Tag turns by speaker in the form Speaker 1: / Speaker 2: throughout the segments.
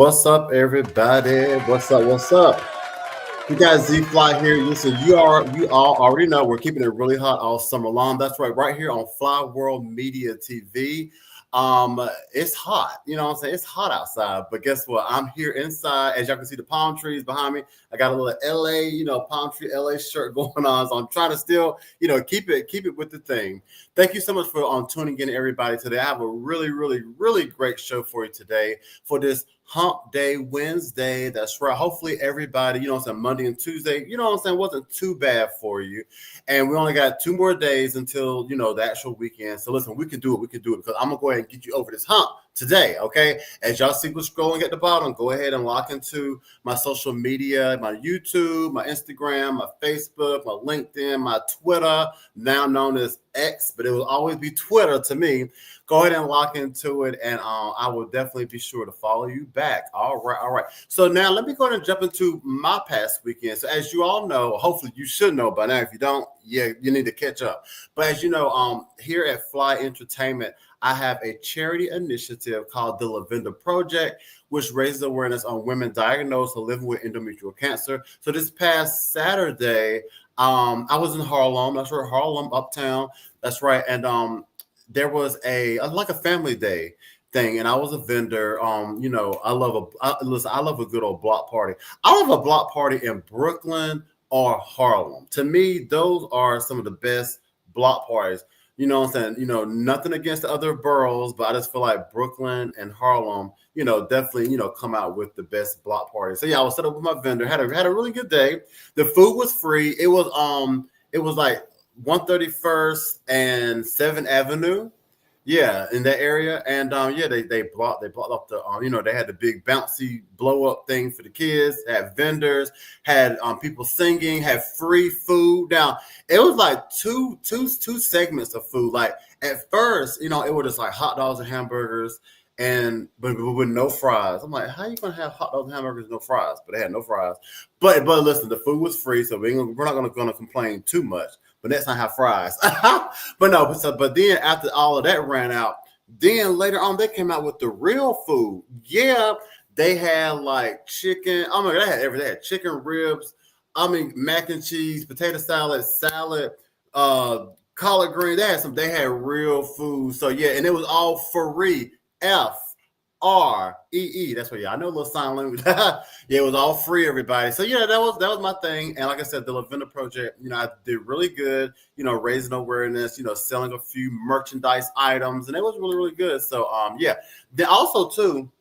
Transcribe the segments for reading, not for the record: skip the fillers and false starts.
Speaker 1: What's up, everybody? What's up? What's up? You guys, Z Fly here. Listen, you all already know we're keeping it really hot all summer long. That's right here on Fly World Media TV. It's hot, you know what I'm saying? It's hot outside, but guess what? I'm here inside. As y'all can see the palm trees behind me. I got a little LA, palm tree LA shirt going on. So I'm trying to still, keep it with the thing. Thank you so much for tuning in, everybody, today. I have a really, really, really great show for you today for this Hump Day Wednesday. That's right. Hopefully everybody, Monday and Tuesday, wasn't too bad for you. And we only got 2 more days until, the actual weekend. So listen, we can do it. We can do it because I'm going to go ahead and get you over this hump today, okay? As y'all see what's scrolling at the bottom, go ahead and lock into my social media, my YouTube, my Instagram, my Facebook, my LinkedIn, my Twitter, now known as X, but it will always be Twitter to me. Go ahead and lock into it, and I will definitely be sure to follow you back. All right. So now let me go ahead and jump into my past weekend. So as you all know, hopefully you should know by now. If you don't, yeah, you need to catch up. But as you know, here at Fly Entertainment, I have a charity initiative called the Lavender Project, which raises awareness on women diagnosed or living with endometrial cancer. So this past Saturday, I was in Harlem. That's right, Harlem, Uptown. That's right, and there was a family day thing, and I was a vendor. I love a good old block party. I love a block party in Brooklyn or Harlem. To me, those are some of the best block parties. You know what I'm saying? Nothing against the other boroughs, but I just feel like Brooklyn and Harlem, definitely, come out with the best block parties. So yeah, I was set up with my vendor, had a really good day. The food was free. It was like 131st and 7th Avenue. Yeah, in that area. And they blocked off the they had the big bouncy blow up thing for the kids, had vendors, had people singing, had free food. Now it was like two segments of food. Like at first, it was just like hot dogs and hamburgers but with no fries. I'm like, how you gonna have hot dogs and hamburgers and no fries? But they had no fries. But listen, the food was free, so we're not gonna complain too much. But next time have fries. But then after all of that ran out, then later on they came out with the real food. Yeah, they had like chicken. Oh my God, they had everything. They had chicken ribs. Mac and cheese, potato salad, collard green. They had real food. So yeah, and it was all free. FREE. That's what, yeah, I know a little sign language. Yeah, it was all free, everybody. So yeah, that was my thing. And like I said, the Lavender Project, I did really good, raising awareness, selling a few merchandise items, and it was really, really good. So yeah. Then also too,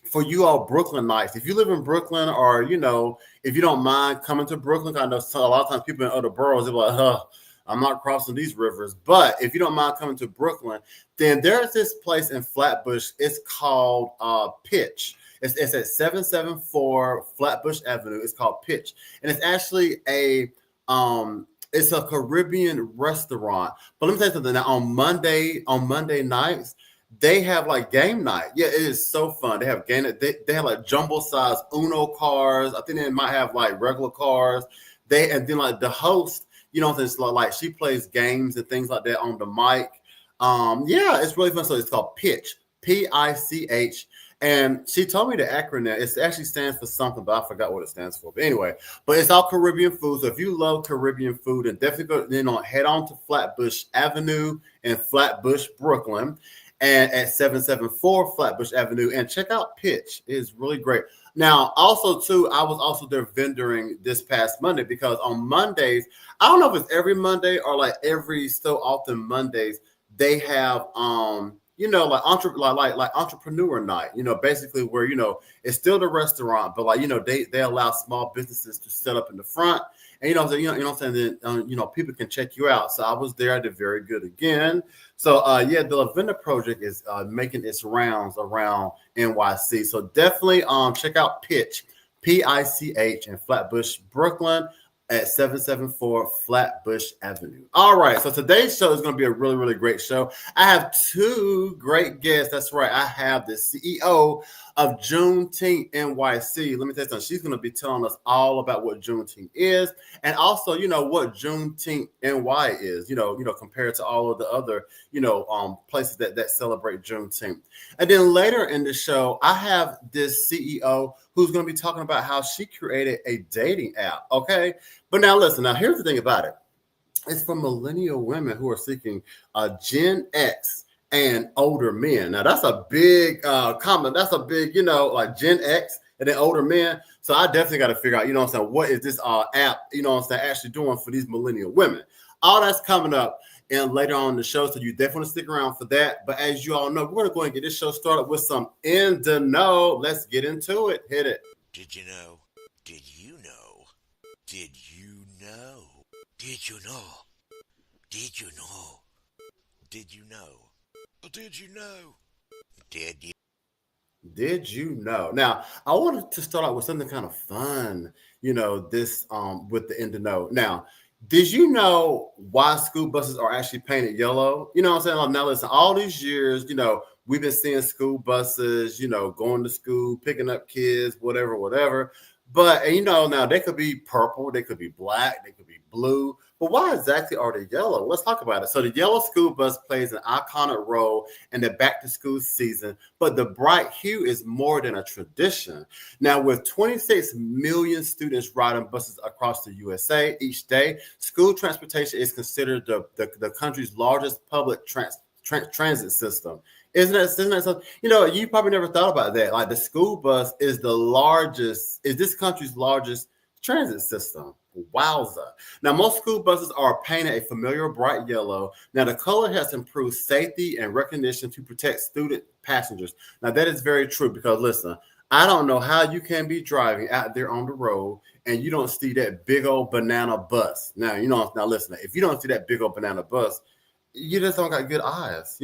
Speaker 1: for you all Brooklynites, if you live in Brooklyn or, if you don't mind coming to Brooklyn, I know a lot of times people in other boroughs, they're like, I'm not crossing these rivers. But if you don't mind coming to Brooklyn, then there's this place in Flatbush. It's called Pitch. It's at 774 Flatbush Avenue. It's called Pitch. And it's actually it's a Caribbean restaurant. But let me tell you something. Now, on Monday nights, they have like game night. Yeah, it is so fun. They have game night. They have like jumbo size Uno cards. I think they might have like regular cards. And then like the host, it's like she plays games and things like that on the mic. Yeah, it's really fun. So it's called Pitch, PICH. And she told me the acronym. It actually stands for something, but I forgot what it stands for. But anyway, but it's all Caribbean food. So if you love Caribbean food, and definitely go, head on to Flatbush Avenue in Flatbush, Brooklyn, and at 774 Flatbush Avenue, and check out Pitch. It is really great. Now, also, too, I was also there vendoring this past Monday because on Mondays, I don't know if it's every Monday or like every so often Mondays, they have, like entrepreneur night, basically where, it's still the restaurant, but like, they allow small businesses to set up in the front. And, what I'm saying? Then, people can check you out. So I was there. I did very good again. So, yeah, the Lavender Project is making its rounds around NYC. So definitely check out Pitch, PICH in Flatbush, Brooklyn. at 774 Flatbush Avenue. All right, so today's show is going to be a really, really great show. I have two great guests. That's right. I have the CEO of Juneteenth NYC. Let me tell you something. She's going to be telling us all about what Juneteenth is, and also, what Juneteenth NY is. Compared to all of the other, places that celebrate Juneteenth. And then later in the show, I have this CEO who's going to be talking about how she created a dating app. Okay. But now listen, here's the thing about it. It's for millennial women who are seeking Gen X and older men. Now that's a big comment. That's a big, like Gen X and then older men. So I definitely got to figure out, what is this app, actually doing for these millennial women? All that's coming up and later on in the show. So you definitely want to stick around for that. But as you all know, we're going to go and get this show started with some In the Know. Let's get into it. Hit it.
Speaker 2: Did you know? Did you know? Did you know? Did you know? Did you know? Did you know? Did you know? Did you?
Speaker 1: Did you know? Now, I wanted to start out with something kind of fun, this with the In the Know. Now, did you know why school buses are actually painted yellow? You know what I'm saying? Like, now, listen, all these years, we've been seeing school buses, going to school, picking up kids, whatever. But, now they could be purple, they could be black, they could be blue. But why exactly are they yellow? Let's talk about it. So the yellow school bus plays an iconic role in the back to school season, but the bright hue is more than a tradition. Now, with 26 million students riding buses across the USA each day, school transportation is considered the country's largest public transit system. Isn't that something? You probably never thought about that. Like the school bus is this country's largest transit system. Wowza. Now, most school buses are painted a familiar bright yellow. Now, the color has improved safety and recognition to protect student passengers. Now, that is very true because, listen, I don't know how you can be driving out there on the road and you don't see that big old banana bus. Now, listen, if you don't see that big old banana bus, you just don't got good eyes,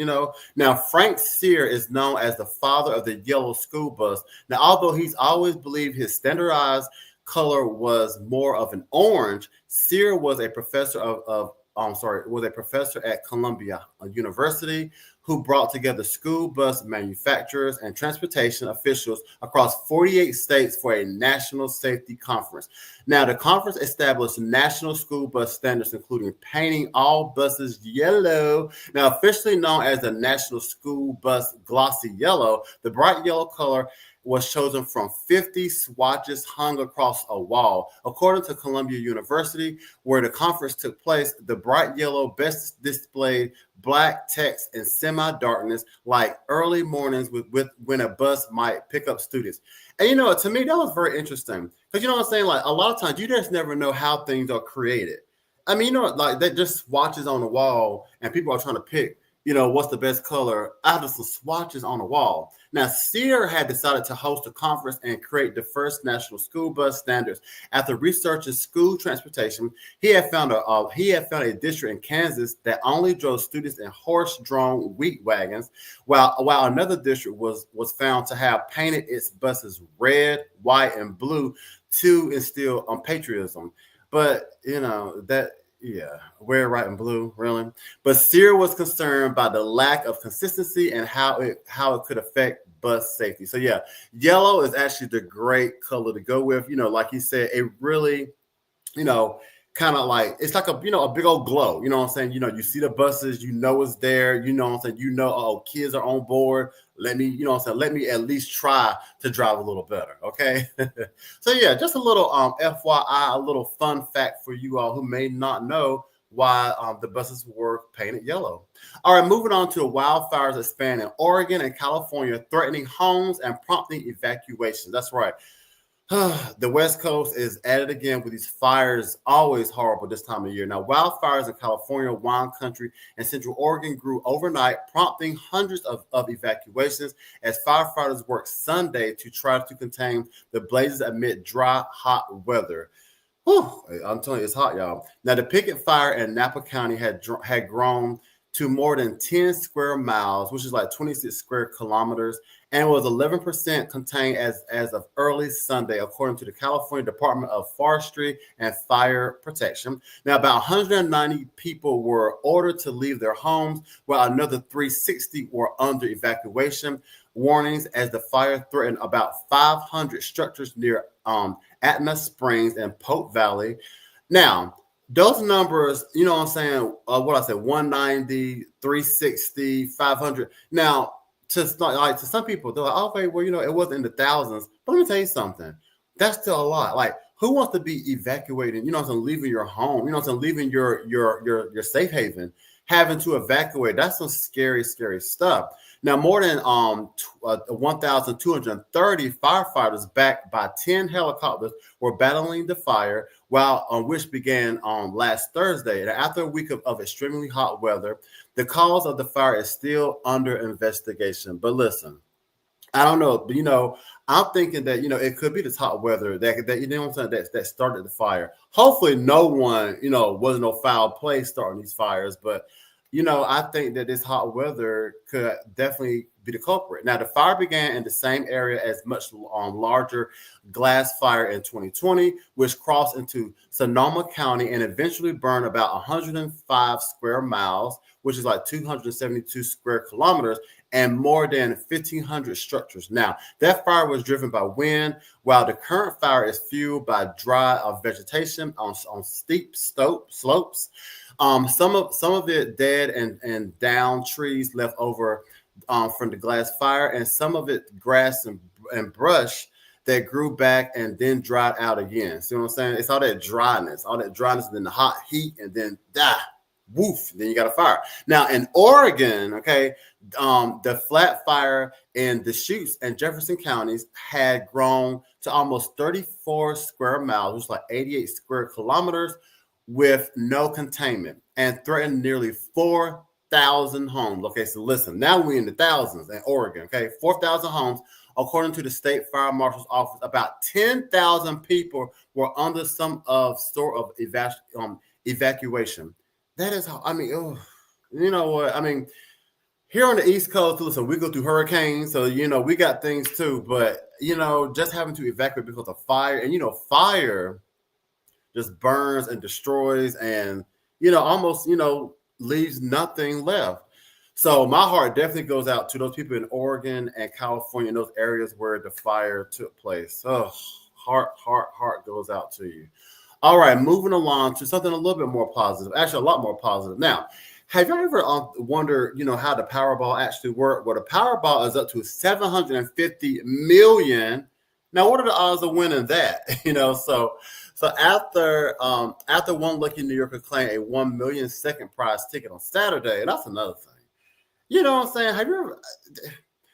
Speaker 1: Now, Frank Sear is known as the father of the yellow school bus. Now, although he's always believed his standardized color was more of an orange, Sear was a professor was a professor at Columbia University who brought together school bus manufacturers and transportation officials across 48 states for a national safety conference. Now, the conference established national school bus standards, including painting all buses yellow. Now, officially known as the National School Bus Glossy Yellow, the bright yellow color was chosen from 50 swatches hung across a wall. According to Columbia University, where the conference took place, the bright yellow best displayed black text in semi-darkness, like early mornings with when a bus might pick up students. And to me, that was very interesting. Because what I'm saying? Like a lot of times you just never know how things are created. I mean, like that just swatches on the wall and people are trying to pick, what's the best color out of some swatches on the wall. Now, Sear had decided to host a conference and create the first national school bus standards. After researching school transportation, he had found a district in Kansas that only drove students in horse-drawn wheat wagons, while another district was found to have painted its buses red, white, and blue to instill patriotism. But red, white, and blue, really. But Sear was concerned by the lack of consistency and how it could affect bus safety. So yeah, yellow is actually the great color to go with. Like he said, it really, kind of like it's like a big old glow. You know what I'm saying? You see the buses, it's there. You know what I'm saying? Oh, kids are on board. Let me, let me at least try to drive a little better. Okay. So yeah, just a little FYI, a little fun fact for you all who may not know why the buses were painted yellow. All right, moving on to wildfires that span in Oregon and California, threatening homes and prompting evacuations. That's right. The West Coast is at it again with these fires, always horrible this time of year. Now, wildfires in California, wine country, and Central Oregon grew overnight, prompting hundreds of evacuations as firefighters worked Sunday to try to contain the blazes amid dry, hot weather. Whew, I'm telling you, it's hot, y'all. Now, the picket fire in Napa County had grown to more than 10 square miles, which is like 26 square kilometers, and was 11% contained as of early Sunday, according to the California Department of Forestry and Fire Protection. Now, about 190 people were ordered to leave their homes, while another 360 were under evacuation warnings as the fire threatened about 500 structures near Atma Springs and Pope Valley. Now, those numbers, you know what I'm saying? What I said, 190, 360, 500. Now, to some people, they're like, okay, well, it wasn't in the thousands. But let me tell you something. That's still a lot. Like, who wants to be evacuated? You know what I'm saying? Leaving your home. You know what I'm saying? Leaving your safe haven, having to evacuate. That's some scary, scary stuff. Now, more than 1,230 firefighters, backed by 10 helicopters, were battling the fire, which began last Thursday. And after a week of extremely hot weather, the cause of the fire is still under investigation. But listen, I don't know, but I'm thinking that it could be this hot weather that what I'm saying, that started the fire. Hopefully, no one wasn't no foul play starting these fires, but I think that this hot weather could definitely be the culprit. Now, the fire began in the same area as much larger glass fire in 2020, which crossed into Sonoma County and eventually burned about 105 square miles, which is like 272 square kilometers, and more than 1,500 structures. Now, that fire was driven by wind, while the current fire is fueled by dry vegetation on steep slopes. Some of it dead and down trees left over from the glass fire, and some of it grass and brush that grew back and then dried out again. See what I'm saying? It's all that dryness, and then the hot heat, and then woof, then you got a fire. Now in Oregon, okay, the flat fire in Deschutes and Jefferson counties had grown to almost 34 square miles, which is like 88 square kilometers, with no containment, and threatened nearly 4,000 homes. Okay, so listen, now we're in the thousands in Oregon. Okay, 4,000 homes. According to the state fire marshal's office, about 10,000 people were under some sort of evacuation. That is how, you know what? Here on the East Coast, listen, we go through hurricanes, so we got things too. But just having to evacuate because of fire, and fire just burns and destroys, and almost leaves nothing left. So my heart definitely goes out to those people in Oregon and California, in those areas where the fire took place. Oh, heart goes out to you. All right, moving along to something a little bit more positive, actually a lot more positive. Now, have you ever wondered, how the Powerball actually worked? Well, the Powerball is up to 750 million. Now, what are the odds of winning that? So after one lucky New Yorker claimed a 1 million second prize ticket on Saturday, and that's another thing. You know what I'm saying? Have you ever?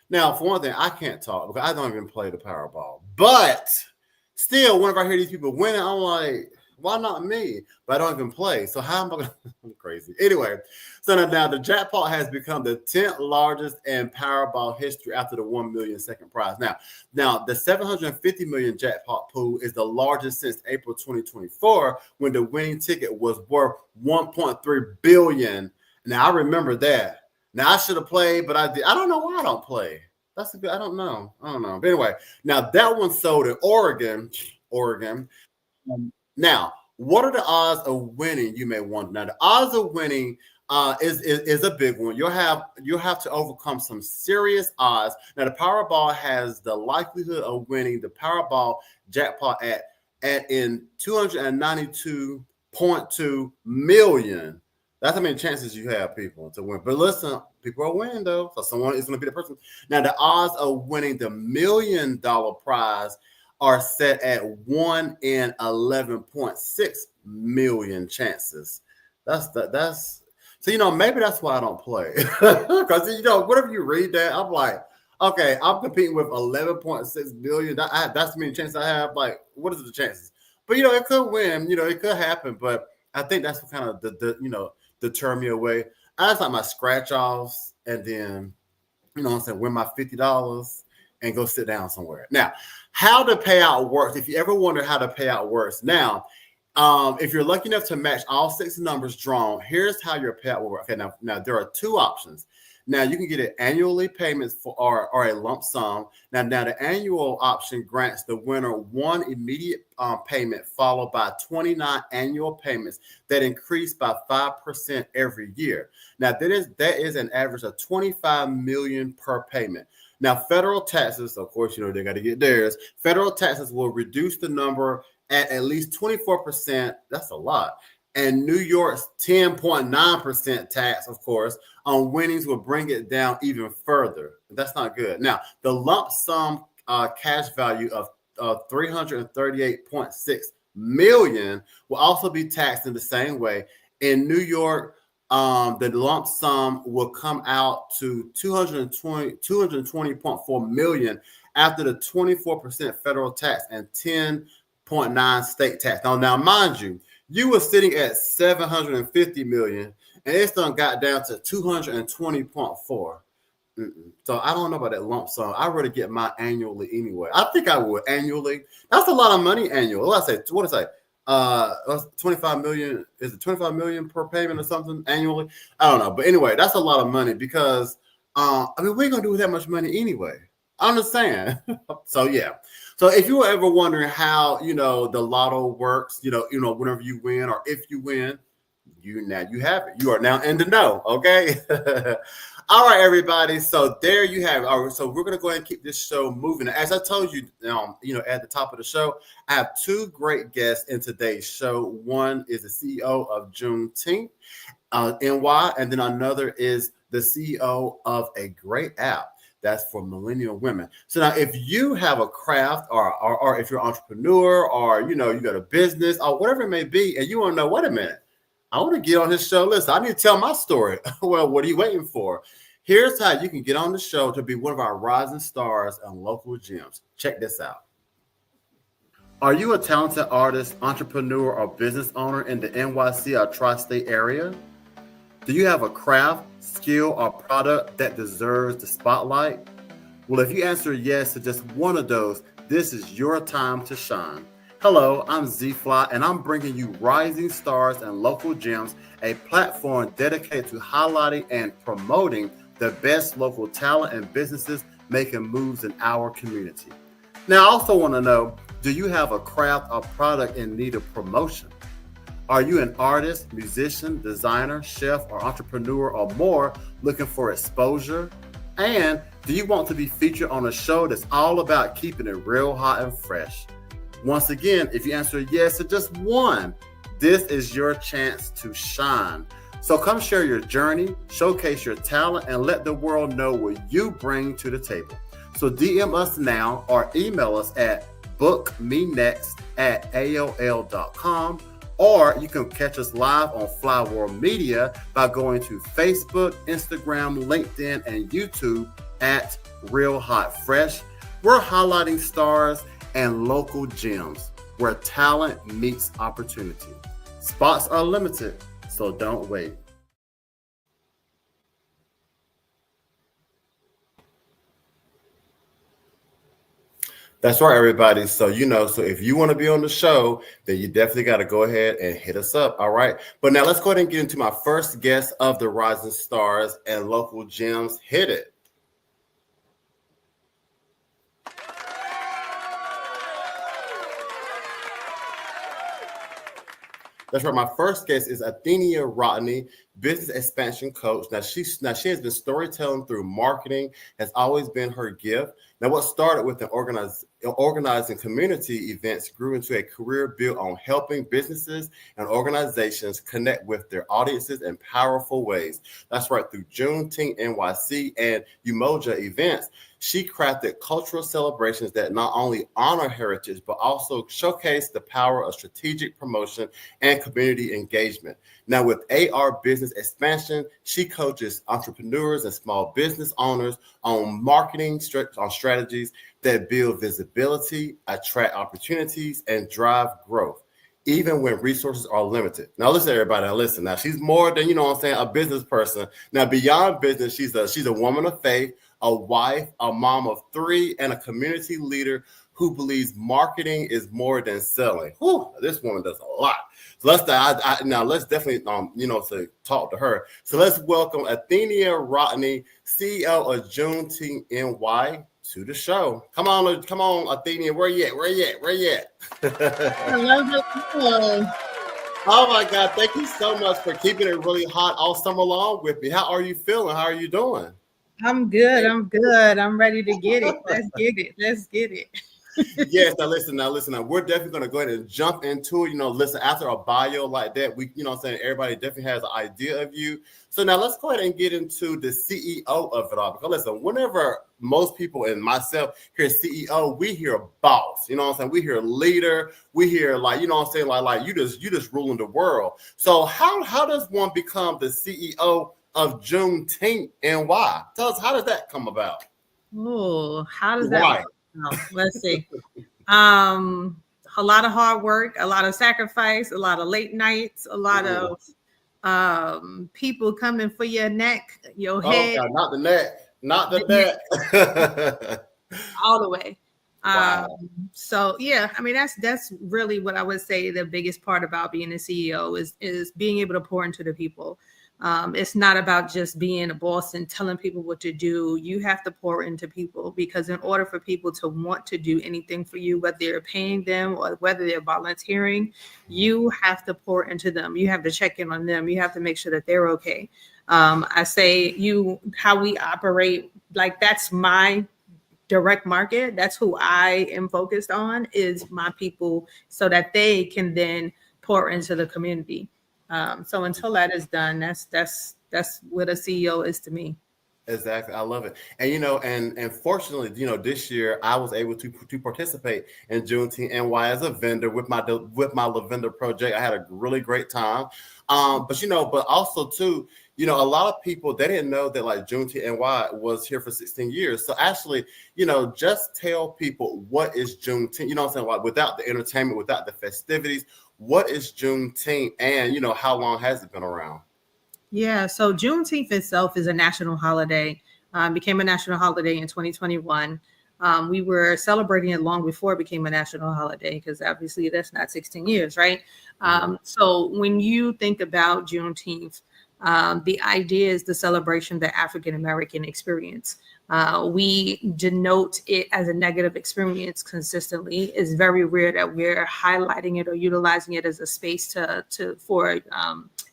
Speaker 1: Now, for one thing, I can't talk because I don't even play the Powerball. But still, whenever I hear these people winning, I'm like, why not me? But I don't even play. So how am I going to? I'm crazy. Anyway, so now the jackpot has become the 10th largest in Powerball history after the 1 million second prize. Now the 750 million jackpot pool is the largest since April 2024, when the winning ticket was worth 1.3 billion. Now I remember that. Now I should have played, but I did. I don't know why I don't play. That's a good. I don't know. But anyway, now that one sold in Oregon. Now, what are the odds of winning? You may wonder. Now, the odds of winning is a big one. You'll have to overcome some serious odds. Now, the Powerball has the likelihood of winning the Powerball jackpot at in 292.2 million. That's how many chances you have, people, to win. But listen, people are winning though, so someone is going to be the person. Now, the odds of winning the $1 million prize are set at 1 in 11.6 million chances. That's so maybe that's why I don't play, because whatever you read that, I'm like, okay, I'm competing with 11.6 billion. That's the many chances I have. Like, what is the chances? But it could win. It could happen. But I think that's what kind of deter me away. I just like my scratch offs, and then win my $50 and go sit down somewhere. Now, how the payout works, if you ever wonder how the payout works, now If you're lucky enough to match all 6 numbers drawn, here's how your payout will work. Okay, now there are 2 options. Now you can get it annually payments for or a lump sum. Now the annual option grants the winner 1 immediate payment followed by 29 annual payments that increase by 5% every year. Now that is an average of 25 million per payment. Now federal taxes, of course, they got to get theirs. Federal taxes will reduce the number at least 24%. That's a lot. And New York's 10.9% tax, of course, on winnings will bring it down even further. That's not good. Now, the lump sum cash value of 338.6 million will also be taxed in the same way. In New York, the lump sum will come out to 220.4 million after the 24% federal tax and 10.9 state tax. Now, mind you, you were sitting at 750 million, and it's done got down to 220.4. So I don't know about that lump sum. I already get mine annually anyway. I think I would annually. That's a lot of money annually. What did I say? 25 million. Is it 25 million per payment or something annually? I don't know. But anyway, that's a lot of money because we ain't gonna do that much money anyway. I understand. So yeah. So if you were ever wondering how the lotto works, whenever you win or if you win, you have it. You are now in the know. Okay. All right, everybody. So there you have it. All right, so we're gonna go ahead and keep this show moving. As I told you, at the top of the show, I have 2 great guests in today's show. One is the CEO of Juneteenth, NY, and then another is the CEO of a great app that's for millennial women. So now if you have a craft or if you're an entrepreneur or you got a business or whatever it may be, and you want to know, wait a minute, I want to get on his show. Listen, I need to tell my story. Well, what are you waiting for? Here's how you can get on the show to be one of our rising stars and local gems. Check this out. Are you a talented artist, entrepreneur, or business owner in the NYC or tri-state area? Do you have a craft, skill, or product that deserves the spotlight? Well, if you answer yes to just one of those, this is your time to shine. Hello, I'm Z-Fly, and I'm bringing you Rising Stars and Local Gems, a platform dedicated to highlighting and promoting the best local talent and businesses making moves in our community. Now, I also want to know, do you have a craft or product in need of promotion? Are you an artist, musician, designer, chef, or entrepreneur or more looking for exposure? And do you want to be featured on a show that's all about keeping it real hot and fresh? Once again, if you answer yes to just one, this is your chance to shine. So come share your journey, showcase your talent, and let the world know what you bring to the table. So DM us now or email us at bookmenext@aol.com, or you can catch us live on Fly World Media by going to Facebook, Instagram, LinkedIn, and YouTube at Real Hot Fresh. We're highlighting stars and local gems where talent meets opportunity. Spots are limited, so don't wait. That's right, everybody. So, so if you want to be on the show, then you definitely got to go ahead and hit us up. All right. But now let's go ahead and get into my first guest of the Rising Stars and Local Gems. Hit it. That's right. My first guest is Athenia Rodney, business expansion coach. Now she has been storytelling through marketing, has always been her gift. Now, what started with an organizing community events grew into a career built on helping businesses and organizations connect with their audiences in powerful ways. That's right, through Juneteenth NYC and Umoja events. She crafted cultural celebrations that not only honor heritage, but also showcase the power of strategic promotion and community engagement. Now, with AR Business Expansion, she coaches entrepreneurs and small business owners on marketing strategies that build visibility, attract opportunities, and drive growth, even when resources are limited. Now, listen, everybody. Now, listen. Now, she's more than, a business person. Now, beyond business, she's a woman of faith, a wife, a mom of 3, and a community leader who believes marketing is more than selling. Whew, this woman does a lot. So now let's definitely to talk to her. So let's welcome Athenia Rodney, CEO of Juneteenth NY, to the show. Come on, Athenia. Where you at?
Speaker 3: Hello.
Speaker 1: Oh my God! Thank you so much for keeping it really hot all summer long with me. How are you feeling? How are you doing?
Speaker 3: I'm good. I'm ready to get it. Let's get it.
Speaker 1: Yes, now listen. We're definitely going to go ahead and jump into it. Listen, after a bio like that, everybody definitely has an idea of you. So now let's go ahead and get into the CEO of it all. Because listen, whenever most people and myself hear CEO, we hear boss. We hear leader. We hear like you just ruling the world. So how does one become the CEO of Juneteenth and why? Tell us, how does that come about?
Speaker 3: Oh, how does that
Speaker 1: Why?
Speaker 3: work out? Let's see. A lot of hard work, a lot of sacrifice, a lot of late nights, a lot of people coming for your neck, your head.
Speaker 1: God, not the neck.
Speaker 3: All the way.
Speaker 1: Wow.
Speaker 3: So yeah, I mean that's really what I would say the biggest part about being a CEO is being able to pour into the people. It's not about just being a boss and telling people what to do. You have to pour into people, because in order for people to want to do anything for you, whether you're paying them or whether they're volunteering, you have to pour into them. You have to check in on them. You have to make sure that they're okay. I say how we operate, like that's my direct market. That's who I am focused on, is my people, so that they can then pour into the community. So until that is done, that's what a CEO is to me.
Speaker 1: Exactly. I love it. And fortunately, this year I was able to participate in Juneteenth NY as a vendor with my Lavender project. I had a really great time. But also too, a lot of people, they didn't know that like Juneteenth NY was here for 16 years. So actually, just tell people, what is Juneteenth? Like without the entertainment, without the festivities, what is Juneteenth, and how long has it been around?
Speaker 3: Yeah, so Juneteenth itself is a national holiday. Became a national holiday in 2021. We were celebrating it long before it became a national holiday, because obviously that's not 16 years, right? So when you think about Juneteenth, the idea is the celebration of the African American experience. We denote it as a negative experience consistently. It's very rare that we're highlighting it or utilizing it as a space for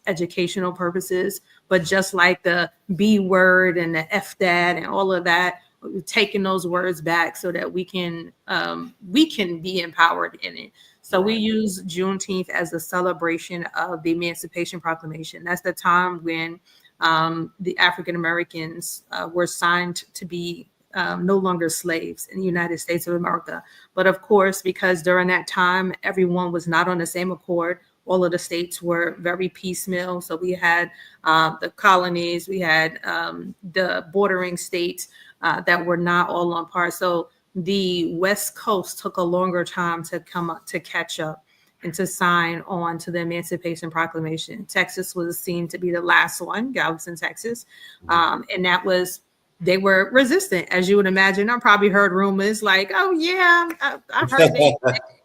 Speaker 3: educational purposes. But just like the B word and the F that and all of that, taking those words back so that we can be empowered in it. So we use Juneteenth as a celebration of the Emancipation Proclamation. That's the time when the African Americans were signed to be no longer slaves in the United States of America. But of course, because during that time, everyone was not on the same accord. All of the states were very piecemeal. So we had the colonies, we had the bordering states that were not all on par. So the West Coast took a longer time to come up, to catch up and to sign on to the Emancipation Proclamation. Texas was seen to be the last one, Galveston, Texas. And that was, they were resistant, as you would imagine. I probably heard rumors like, oh yeah, I heard they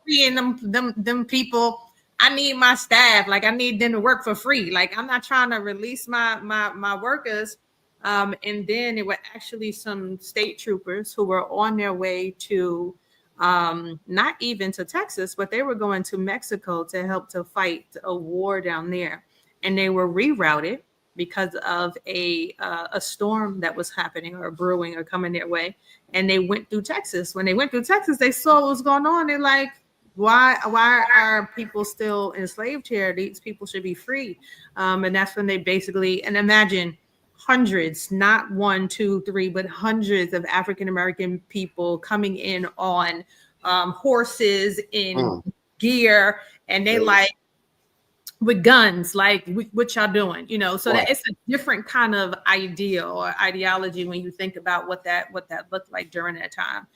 Speaker 3: freeing them people. I need my staff, like I need them to work for free. Like I'm not trying to release my workers. And then it were actually some state troopers who were on their way to not even to Texas, but they were going to Mexico to help to fight a war down there. And they were rerouted because of a storm that was happening or brewing or coming their way. And they went through Texas. When they went through Texas, they saw what was going on. They're like, why are people still enslaved here? These people should be free. And that's when they basically, and imagine hundreds, not one, two, three, but hundreds of African-American people coming in on horses in gear. And they like, with guns, like what y'all doing, so that it's a different kind of idea or ideology when you think about what that looked like during that time.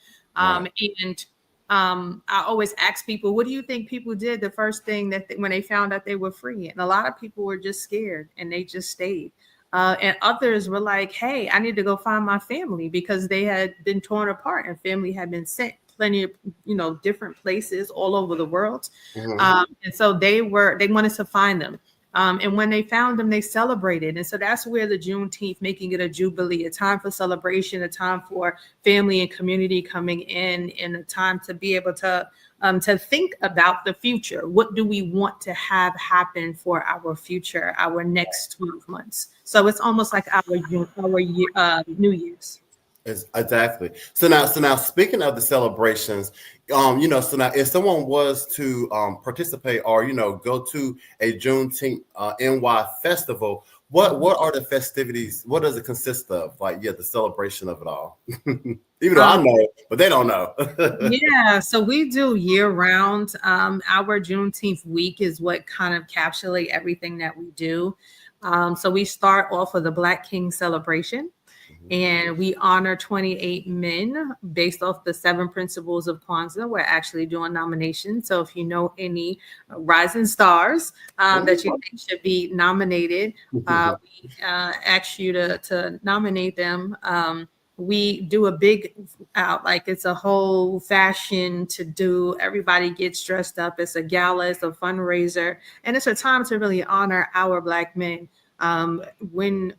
Speaker 3: I always ask people, what do you think people did the first thing when they found out they were free? And a lot of people were just scared and they just stayed. And others were like, hey, I need to go find my family, because they had been torn apart and family had been sent. plenty of, different places all over the world.
Speaker 1: Mhm.
Speaker 3: And so they wanted to find them. And when they found them, they celebrated. And so that's where the Juneteenth, making it a jubilee, a time for celebration, a time for family and community coming in, and a time to be able to think about the future. What do we want to have happen for our future, our next 12 months? So it's almost like our New Year's.
Speaker 1: Exactly. So now, speaking of the celebrations, so now if someone was to participate or go to a Juneteenth NY festival, what are the festivities? What does it consist of? Like, yeah, the celebration of it all. Even though I know, but they don't know.
Speaker 3: Yeah, so we do year round. Our Juneteenth week is what kind of encapsulate everything that we do. So we start off with the Black King celebration. And we honor 28 men based off the 7 principles of Kwanzaa. We're actually doing nominations. So if you know any rising stars that you think should be nominated, we ask you to nominate them. We do a big out, like it's a whole fashion to do. Everybody gets dressed up. It's a gala, it's a fundraiser, and it's a time to really honor our Black men. When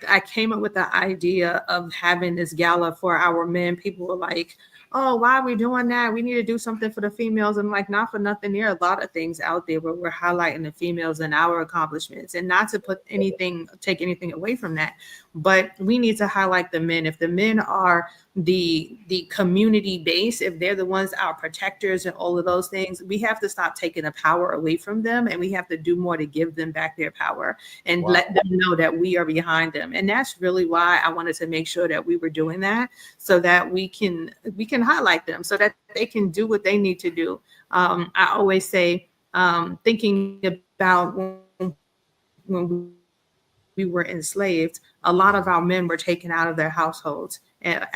Speaker 3: I came up with the idea of having this gala for our men, people were like, oh, why are we doing that? We need to do something for the females. And like, not for nothing, there are a lot of things out there where we're highlighting the females and our accomplishments, and not to take anything away from that, but we need to highlight the men. If the men are the community base, if they're the ones, our protectors and all of those things, we have to stop taking the power away from them, and we have to do more to give them back their power and let them know that we are behind them. And that's really why I wanted to make sure that we were doing that, so that we can highlight them, so that they can do what they need to do. I always say, thinking about when we were enslaved, a lot of our men were taken out of their households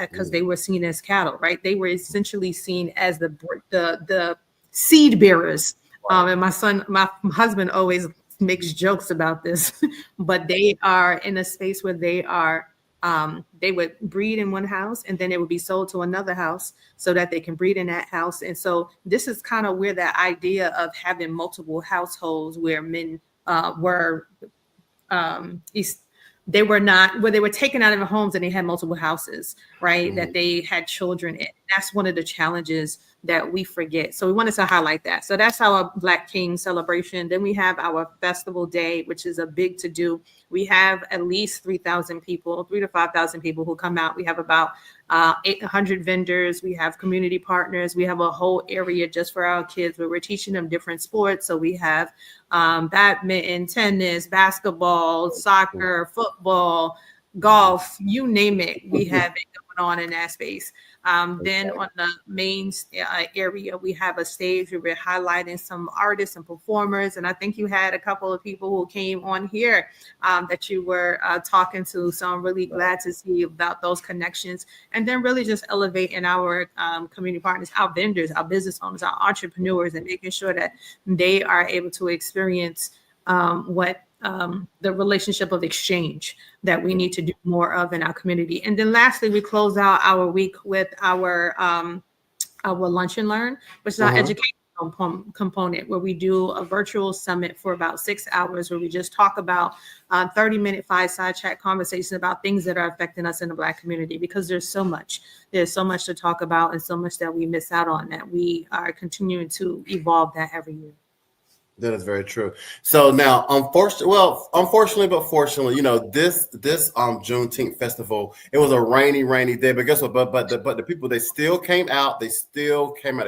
Speaker 3: because they were seen as cattle, right? They were essentially seen as the seed bearers. And my husband always makes jokes about this, but they are in a space where they would breed in one house, and then it would be sold to another house so that they can breed in that house. And so this is kind of where that idea of having multiple households where men they were taken out of their homes and they had multiple houses, right? That they had children in. That's one of the challenges that we forget. So we wanted to highlight that. So that's our Black King celebration. Then we have our festival day, which is a big to do. We have at least 3,000 people, 3,000 to 5,000 people who come out. We have about 800 vendors. We have community partners. We have a whole area just for our kids where we're teaching them different sports. So we have badminton, tennis, basketball, soccer, football, golf, you name it. We have it going on in that space. Then on the main area, we have a stage where we're highlighting some artists and performers. And I think you had a couple of people who came on here that you were talking to. So I'm really glad to see about those connections. And then really just elevating our community partners, our vendors, our business owners, our entrepreneurs, and making sure that they are able to experience what the relationship of exchange that we need to do more of in our community. And then lastly, we close out our week with our lunch and learn, which is our educational component, where we do a virtual summit for about 6 hours, where we just talk about 30-minute fireside chat conversations about things that are affecting us in the Black community, because there's so much to talk about and so much that we miss out on, that we are continuing to evolve that every year.
Speaker 1: That is very true. So now, unfortunately, but fortunately, this Juneteenth festival, it was a rainy day. But guess what? But the people, they still came out. They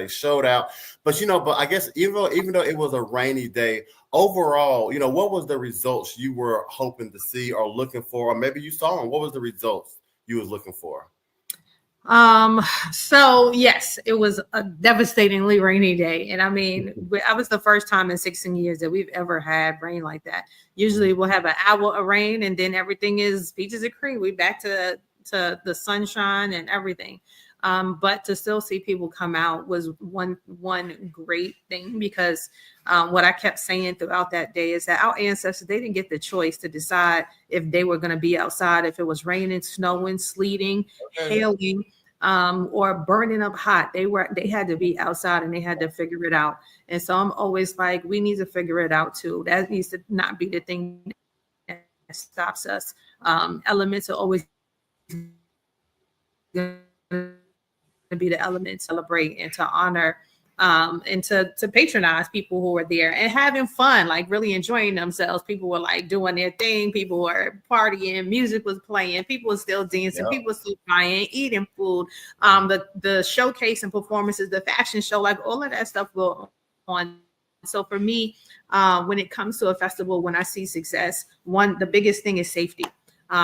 Speaker 1: showed out. But but I guess even though it was a rainy day, overall, what was the results you were hoping to see or looking for, or maybe you saw them? What was the results you was looking for?
Speaker 3: So yes, it was a devastatingly rainy day. And I mean, I was the first time in 16 years that we've ever had rain like that. Usually we'll have an hour of rain and then everything is peaches and cream. We back to the sunshine and everything. But to still see people come out was one great thing, because what I kept saying throughout that day is that our ancestors, they didn't get the choice to decide if they were going to be outside, if it was raining, snowing, sleeting, hailing. or burning up hot. They had to be outside and they had to figure it out. And so I'm always like, we need to figure it out too. That needs to not be the thing that stops us. Elements are always going to be the element to celebrate and to honor, and to patronize people who were there and having fun, like really enjoying themselves. People were like doing their thing. People were partying. Music was playing. People were still dancing.
Speaker 1: Yep.
Speaker 3: People were still buying, eating food. The showcase and performances, the fashion show, like all of that stuff will on. So for me, when it comes to a festival, when I see success, the biggest thing is safety,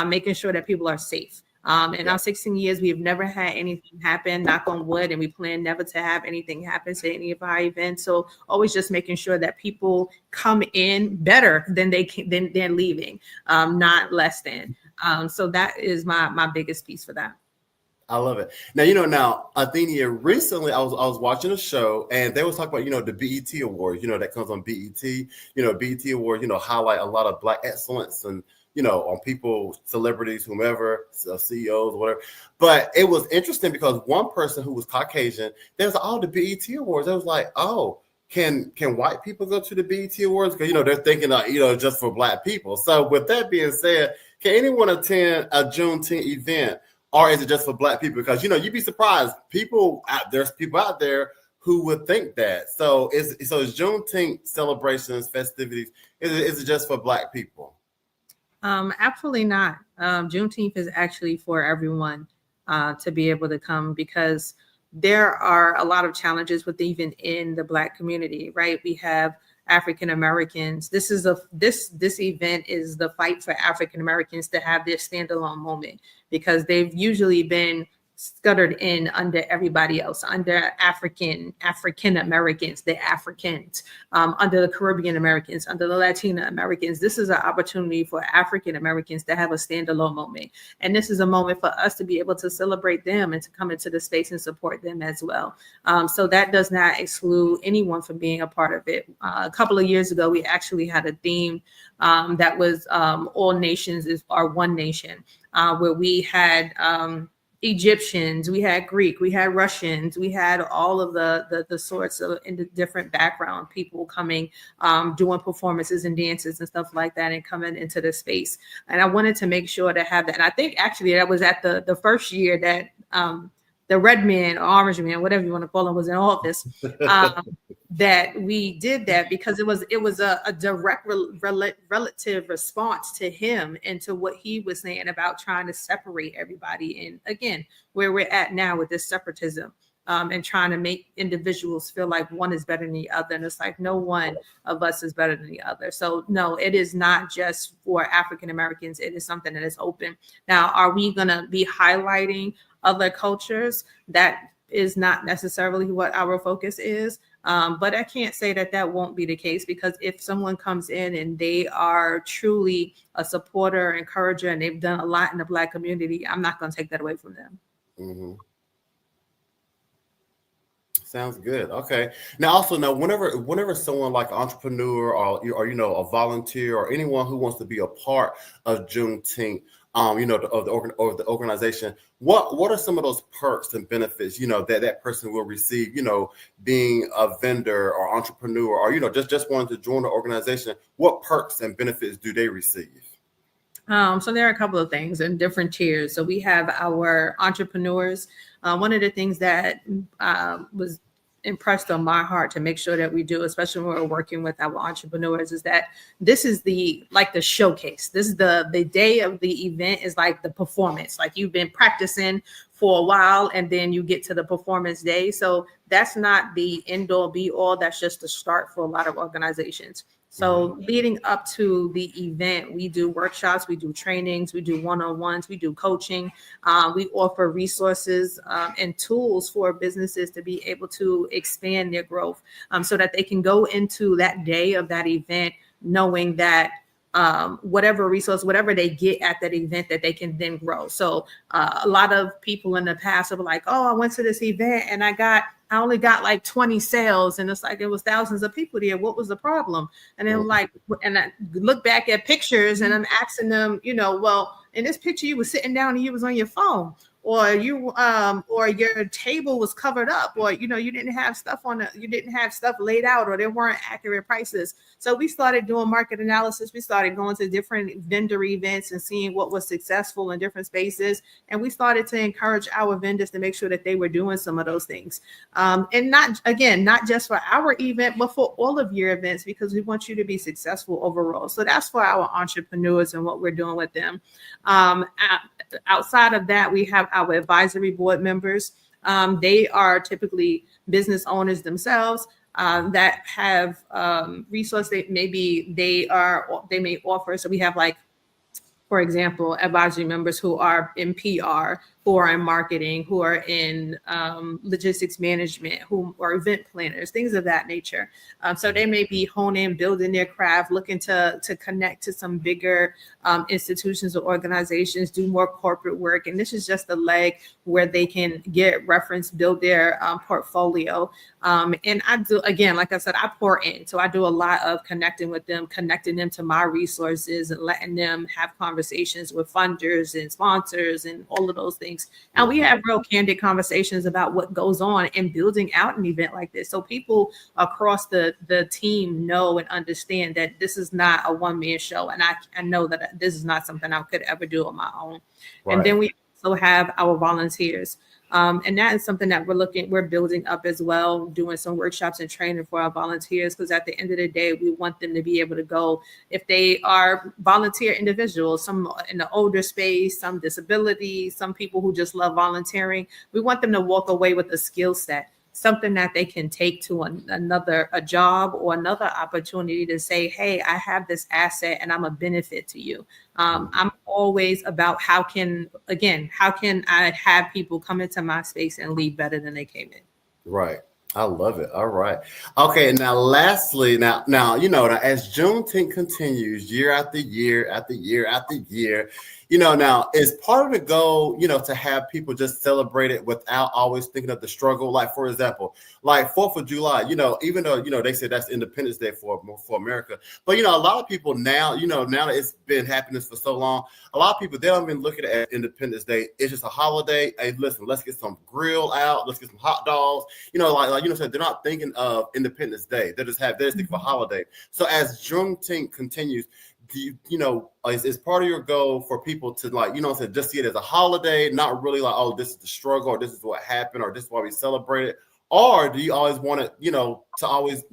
Speaker 3: making sure that people are safe. In our 16 years, we have never had anything happen, knock on wood, and we plan never to have anything happen to any of our events. So always just making sure that people come in better than they're leaving, not less than. So that is my biggest piece for that.
Speaker 1: I love it. Now, now, Athenia, recently I was watching a show and they was talking about, the BET Awards, that comes on BET, BET Awards, highlight a lot of Black excellence and, on people, celebrities, whomever, CEOs, whatever. But it was interesting because one person who was Caucasian, there was the BET Awards. It was like, oh, can white people go to the BET Awards? Because, they're thinking, just for Black people. So with that being said, can anyone attend a Juneteenth event? Or is it just for Black people? Because, you'd be surprised. There's people out there who would think that. So is Juneteenth celebrations, festivities, is it just for Black people?
Speaker 3: Absolutely not. Juneteenth is actually for everyone to be able to come, because there are a lot of challenges with even in the Black community, right? We have African Americans. This event is the fight for African Americans to have their standalone moment, because they've usually been scattered in under everybody else, under African Americans, the Africans, under the Caribbean Americans, under the Latina Americans. This is an opportunity for African Americans to have a standalone moment. And this is a moment for us to be able to celebrate them and to come into the space and support them as well. So that does not exclude anyone from being a part of it. A couple of years ago, we actually had a theme that was all nations are one nation, where we had Egyptians, we had Greek, we had Russians, we had all of the sorts of in the different background people coming, doing performances and dances and stuff like that, and coming into the space. And I wanted to make sure to have that. And I think actually that was at the first year that the red man or orange man, whatever you want to call him, was in office. That we did that because it was a direct relative response to him and to what he was saying about trying to separate everybody. And again, where we're at now with this separatism, and trying to make individuals feel like one is better than the other. And it's like, no one of us is better than the other. So no, it is not just for African Americans. It is something that is open. Now, are we going to be highlighting other cultures? That is not necessarily what our focus is. But I can't say that won't be the case, because if someone comes in and they are truly a supporter, encourager, and they've done a lot in the Black community, I'm not going to take that away from them.
Speaker 1: Mm-hmm. Sounds good. Okay. Now, whenever someone like an entrepreneur or a volunteer or anyone who wants to be a part of Juneteenth, of the organization, what are some of those perks and benefits, that person will receive, being a vendor or entrepreneur, or, just wanting to join the organization? What perks and benefits do they receive?
Speaker 3: So there are a couple of things in different tiers. So we have our entrepreneurs. One of the things that was impressed on my heart to make sure that we do, especially when we're working with our entrepreneurs, is that this is the showcase. This is the day of the event is like the performance. Like you've been practicing for a while and then you get to the performance day. So that's not the end all be all. That's just the start for a lot of organizations. So leading up to the event, we do workshops, we do trainings, we do one-on-ones, we do coaching. We offer resources and tools for businesses to be able to expand their growth, so that they can go into that day of that event knowing that whatever resource, whatever they get at that event, that they can then grow. So a lot of people in the past are like, oh, I went to this event and I only got like 20 sales, and it's like it was thousands of people there. What was the problem? And then and I look back at pictures and I'm asking them, well, in this picture you were sitting down and you was on your phone, or or your table was covered up, or you didn't have stuff you didn't have stuff laid out, or there weren't accurate prices. So we started doing market analysis. We started going to different vendor events and seeing what was successful in different spaces, and we started to encourage our vendors to make sure that they were doing some of those things, and not just for our event, but for all of your events, because we want you to be successful overall. So that's for our entrepreneurs and what we're doing with them. Outside of that, we have our advisory board members. They are typically business owners themselves that have resources. They may offer. So we have, like, for example, advisory members who are in PR, who are in marketing, who are in logistics management, who are event planners, things of that nature. So they may be honing, building their craft, looking to connect to some bigger institutions or organizations, do more corporate work. And this is just a leg where they can get reference, build their portfolio. And I do, again, like I said, I pour in. So I do a lot of connecting with them, connecting them to my resources, and letting them have conversations with funders and sponsors and all of those things. And we have real candid conversations about what goes on in building out an event like this. So people across the team know and understand that this is not a one-man show. And I know that this is not something I could ever do on my own. Right. And then we also have our volunteers. And that is something that we're building up as well, doing some workshops and training for our volunteers, because at the end of the day, we want them to be able to go, if they are volunteer individuals, some in the older space, some disabilities, some people who just love volunteering. We want them to walk away with a skill set, something that they can take to a job or another opportunity to say, hey, I have this asset and I'm a benefit to you. I'm always about how can I have people come into my space and leave better than they came in?
Speaker 1: Right. I love it. All right. Okay. Now, lastly, now, as Juneteenth continues year after year after year after year, now is part of the goal, to have people just celebrate it without always thinking of the struggle. Like, for example, like 4th of July, even though, they say that's Independence Day for America. But, a lot of people now, now that it's been happening for so long, a lot of people, they don't even look at it as Independence Day. It's just a holiday. Hey, listen, let's get some grill out. Let's get some hot dogs. So they're not thinking of Independence Day. They're just thinking of a holiday. So as Juneteenth continues, is part of your goal for people to just see it as a holiday, not really like, oh, this is the struggle, or this is what happened, or this is why we celebrate it? Or do you always want it, to always,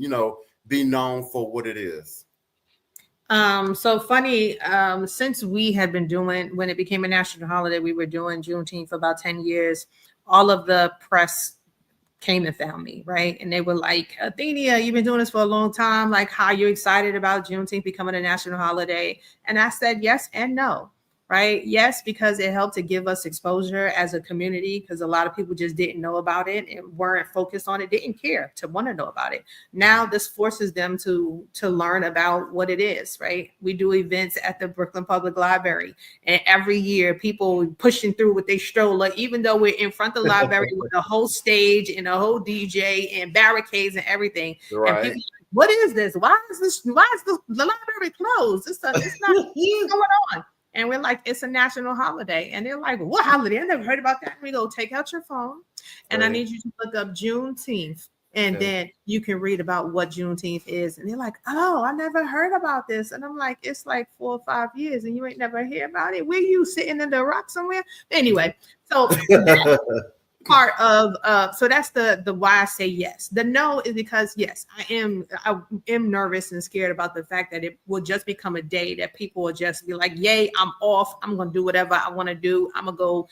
Speaker 1: be known for what it is?
Speaker 3: So funny, since we had been doing, when it became a national holiday, we were doing Juneteenth for about 10 years. All of the press came and found me, right? And they were like, Athenia, you've been doing this for a long time. Like, how are you excited about Juneteenth becoming a national holiday? And I said yes and no, right? Yes, because it helped to give us exposure as a community, because a lot of people just didn't know about it and weren't focused on it, didn't care to want to know about it. Now this forces them to learn about what it is, right? We do events at the Brooklyn Public Library, and every year people pushing through with their stroller, even though we're in front of the library with a whole stage and a whole DJ and barricades and everything. Right. And people, what is this? Why is the library closed? It's not what's going on. And we're like, it's a national holiday. And they're like, what holiday? I never heard about that. And we go, take out your phone, and I need you to look up Juneteenth. And then you can read about what Juneteenth is. And they're like, oh, I never heard about this. And I'm like, it's like 4 or 5 years and you ain't never hear about it. Where you sitting in the rock somewhere? Anyway, so part of so that's the why I say yes. The no is because yes, I am nervous and scared about the fact that it will just become a day that people will just be like, yay, I'm off, I'm gonna do whatever I want to do, I'm gonna go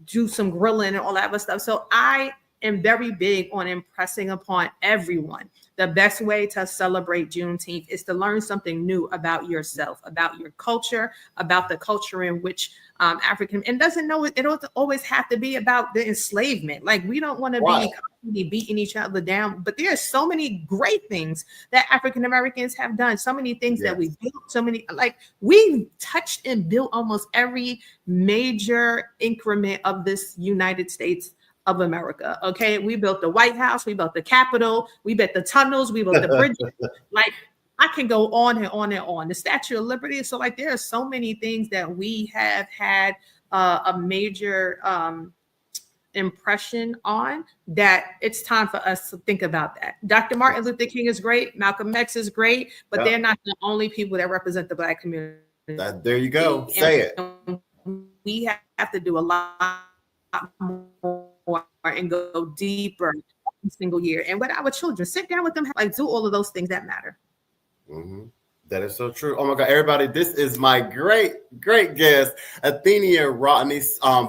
Speaker 3: do some grilling and all that other stuff. So I am very big on impressing upon everyone the best way to celebrate Juneteenth is to learn something new about yourself, about your culture, about the culture in which African, and it don't always have to be about the enslavement. Like, we don't want to be constantly beating each other down, but there are so many great things that African Americans have done, so many things that we built, so many, like, we touched and built almost every major increment of this United States of America. Okay, we built the White House, we built the Capitol, we built the tunnels, we built the bridges. Like, I can go on and on and on. The Statue of Liberty. So, like, there are so many things that we have had a major impression on, that it's time for us to think about that. Dr. Martin Luther King is great, Malcolm X is great, but they're not the only people that represent the Black community.
Speaker 1: There you go. Say it.
Speaker 3: We have to do a lot more and go deeper every single year. And with our children, sit down with them, like do all of those things that matter.
Speaker 1: Mm-hmm. That is so true. Oh my God, everybody, this is my great guest, Athenia Rodney.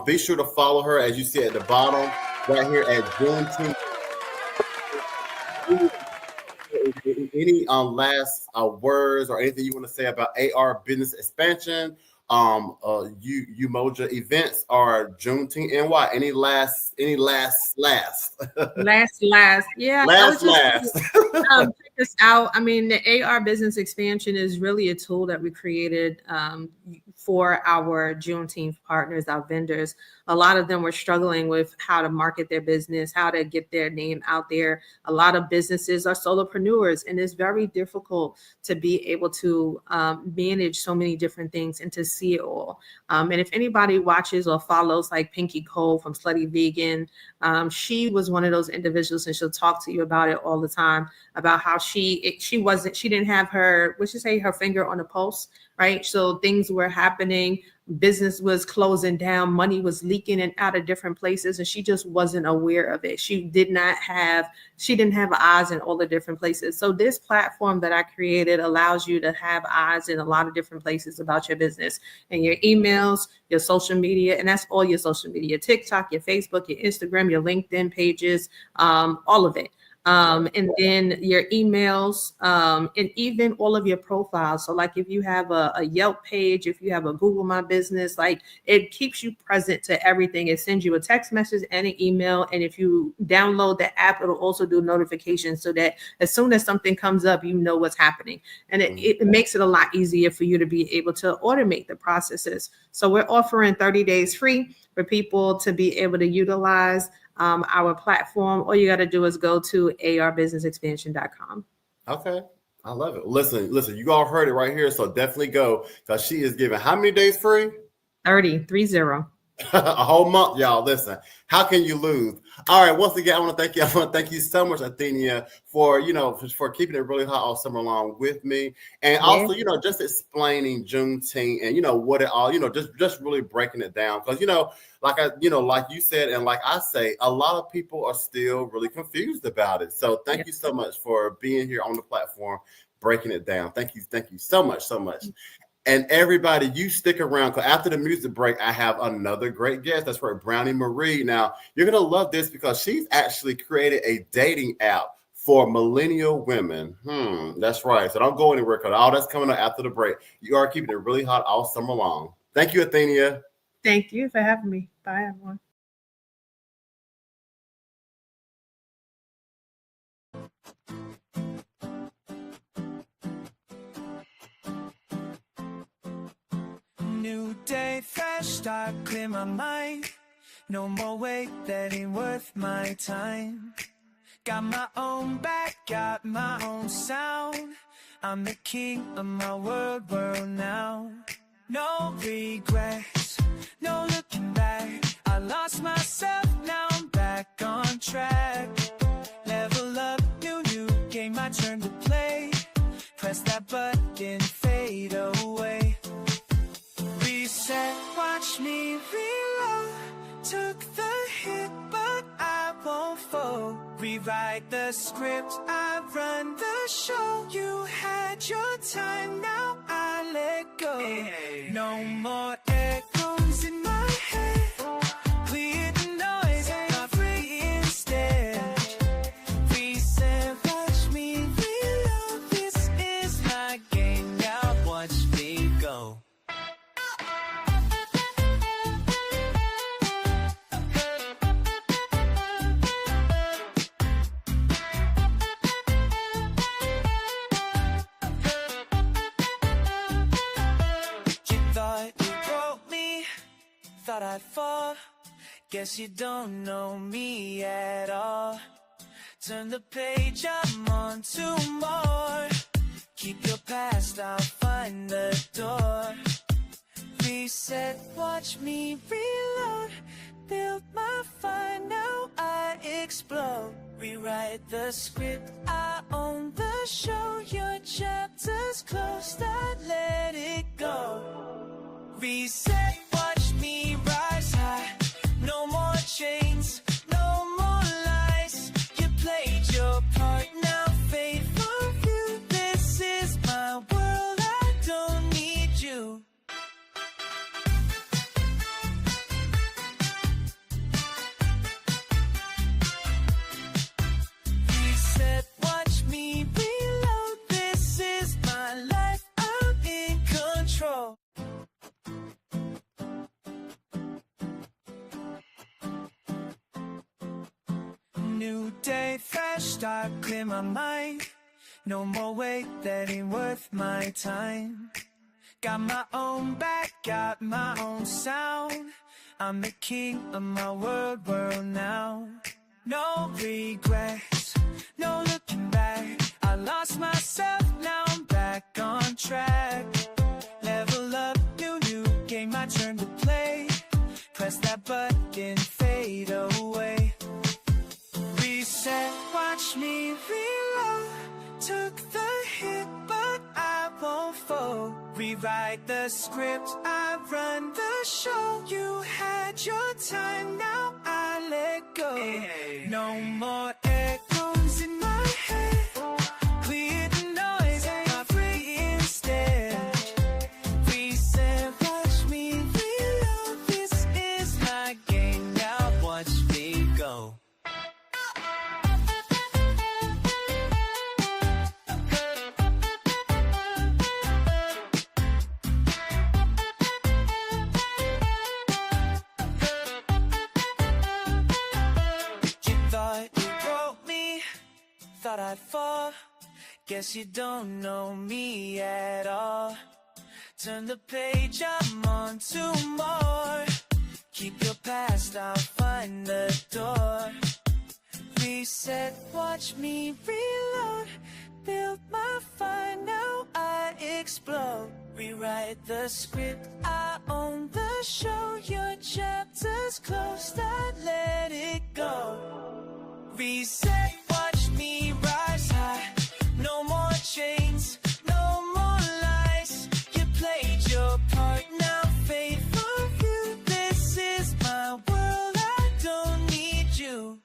Speaker 1: Be sure to follow her, as you see at the bottom, right here at Juneteenth. Any last words or anything you want to say about AR business expansion, Umoja events, or Juneteenth NY? Any last yeah.
Speaker 3: Last. Check this out. I mean, the AR business expansion is really a tool that we created for our Juneteenth partners, our vendors. A lot of them were struggling with how to market their business, how to get their name out there. A lot of businesses are solopreneurs, and it's very difficult to be able to manage so many different things and to see it all. And if anybody watches or follows like Pinky Cole from Slutty Vegan, she was one of those individuals, and she'll talk to you about it all the time, about how she didn't have her, her finger on the pulse, right? So things were happening, business was closing down, money was leaking in out of different places, and she just wasn't aware of it. She didn't have eyes in all the different places. So this platform that I created allows you to have eyes in a lot of different places about your business, and your emails, your social media, and that's all your social media: TikTok, your Facebook, your Instagram, your LinkedIn pages, all of it. And then your emails, and even all of your profiles. So like if you have a Yelp page, if you have a Google My Business, like it keeps you present to everything. It sends you a text message and an email. And if you download the app, it'll also do notifications so that as soon as something comes up, you know what's happening. And it makes it a lot easier for you to be able to automate the processes. So we're offering 30 days free for people to be able to utilize our platform. All you got to do is go to arbusinessexpansion.com.
Speaker 1: Okay. I love it. Listen, you all heard it right here. So definitely go, because she is giving how many days free?
Speaker 3: 30.
Speaker 1: A whole month, y'all. Listen, how can you lose? All right. Once again, I want to thank you. I want to thank you so much, Athenia, for keeping it really hot all summer long with me, and also just explaining Juneteenth and what it all just really breaking it down, because like you said, and like I say, a lot of people are still really confused about it. So thank you so much for being here on the platform, breaking it down. Thank you so much. And everybody, you stick around, because after the music break, I have another great guest. That's right, Brownie Marie. Now, you're going to love this, because she's actually created a dating app for millennial women. That's right. So don't go anywhere, because all that's coming up after the break. You are keeping it really hot all summer long. Thank you, Athenia.
Speaker 3: Thank you for having me. Bye, everyone.
Speaker 4: New day, fresh start, clear my mind. No more wait, that ain't worth my time. Got my own back, got my own sound. I'm the king of my world now. No regrets, no looking back. I lost myself, now I'm back on track. Level up, new game, my turn to play. Press that button, fade away. Reset, watch me reload. Took the hit, but I won't fold. Rewrite the script, I run the show. You had your time, now I let go. No more echoes in my head. Clear the noise, I'm free instead. Reset, watch me reload. This is my game, now watch me go. Thought I'd fall, guess you don't know me at all. Turn the page, I'm on to more. Keep your past, I'll find the door. Reset, watch me reload. Build my fire, now I explode. Rewrite the script, I own the show. Your chapter's closed, I let it go. Reset, watch me rise high. No more chains, no more lies. You played your part, now fade from view. This is my world, I don't need you. Reset, watch me reload. This is my life, I'm in control. New day, fresh start, clear my mind. No more wait, that ain't worth my time. Got my own back, got my own sound. I'm the king of my world now. No regrets, no looking back. I lost myself, now I'm back on track. Level up, new game, my turn to play. Press that button, fade away. Reset, watch me reload. Took the hit, but I won't fold. Rewrite the script, I run the show. You had your time, now I let go. No more echoes in my head. Clear the noise, I'm free instead. Reset, watch me reload. This is my game, now watch me go. Thought I'd fall, guess you don't know me at all. Turn the page, I'm on to more. Keep your past, I'll find the door. Reset, watch me reload. Build my fire, now I explode. Rewrite the script, I own the show. Your chapter's closed, I let it go. Reset, watch me rise high. No more chains, no more lies. You played your part, now fade from view. This is my world, I don't need you.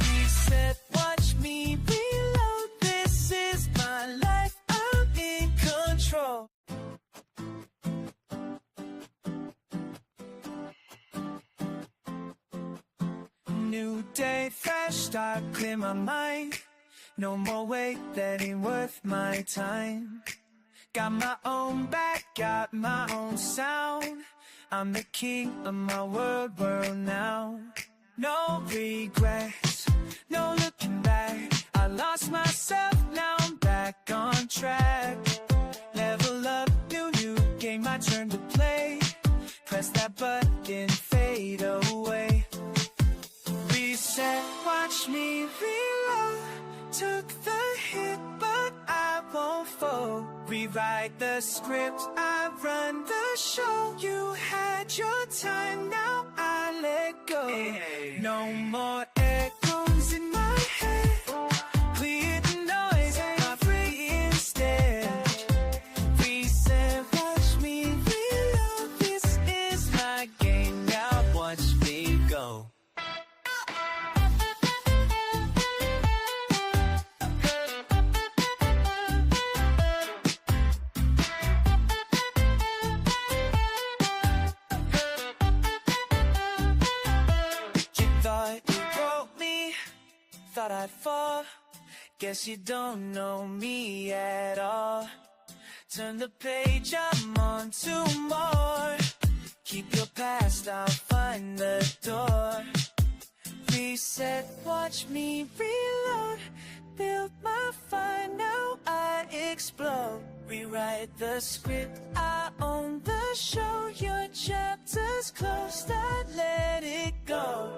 Speaker 4: Reset, watch me reload. This is my life, I'm in control. New day, fresh start, clear my mind. No more wait, that ain't worth my time. Got my own back, got my own sound. I'm the king of my world now. No regrets, no looking back. I lost myself, now I'm back on track. Level up, new game, my turn to play. Press that button, fade away. Reset, watch me reload. Took the hit, but I won't fold. Rewrite the script, I run the show. You had your time, now I let go. No more echoes in my head. Clear the noise, I'm free instead. Reset, watch me reload. This is my game, now watch me go. Thought I'd fall, guess you don't know me at all. Turn the page, I'm on to more. Keep your past, I'll find the door. Reset, watch me reload. Build my fire, now I explode. Rewrite the script, I own the show. Your chapter's closed, I let it go.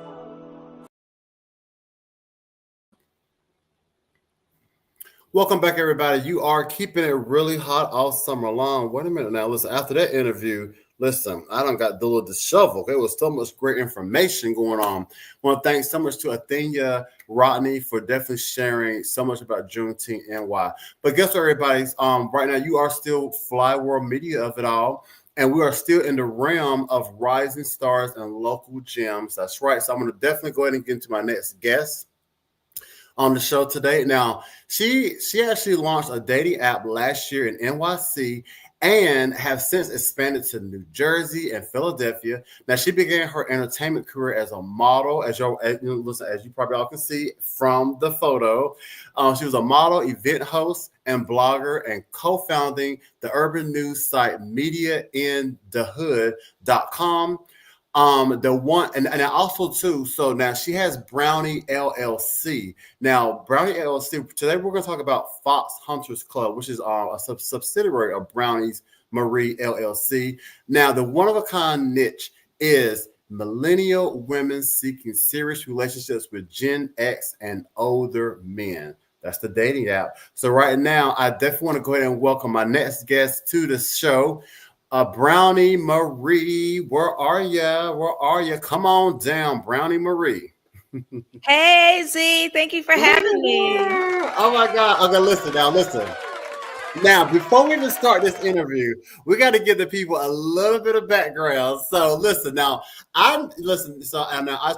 Speaker 1: Welcome back, everybody. You are keeping it really hot all summer long. Wait a minute now. Listen, after that interview, listen, I done got a little disheveled. There was so much great information going on. I want to thank so much to Athenia Rodney for definitely sharing so much about Juneteenth and why. But guess what, everybody? Right now, you are still Fly World Media of it all. And we are still in the realm of rising stars and local gems. That's right. So I'm going to definitely go ahead and get into my next guest on the show today. Now, she actually launched a dating app last year in NYC and have since expanded to New Jersey and Philadelphia. Now, she began her entertainment career as a model, as you probably all can see from the photo. She was a model, event host, and blogger, and co-founding the urban news site mediainthehood.com. The one and also too, so now she has Brownie LLC. Now, Brownie LLC, today we're going to talk about Fox Hunters Club, which is a subsidiary of Brownie's Marie LLC. Now, the one-of-a-kind niche is millennial women seeking serious relationships with Gen X and older men. That's the dating app. So right now, I definitely want to go ahead and welcome my next guest to the show. Brownie Marie, where are ya? Where are you? Come on down, Brownie Marie.
Speaker 5: Hey Z, thank you for having me.
Speaker 1: Oh my God. Okay, listen. Now, before we even start this interview, we got to give the people a little bit of background. So listen, now I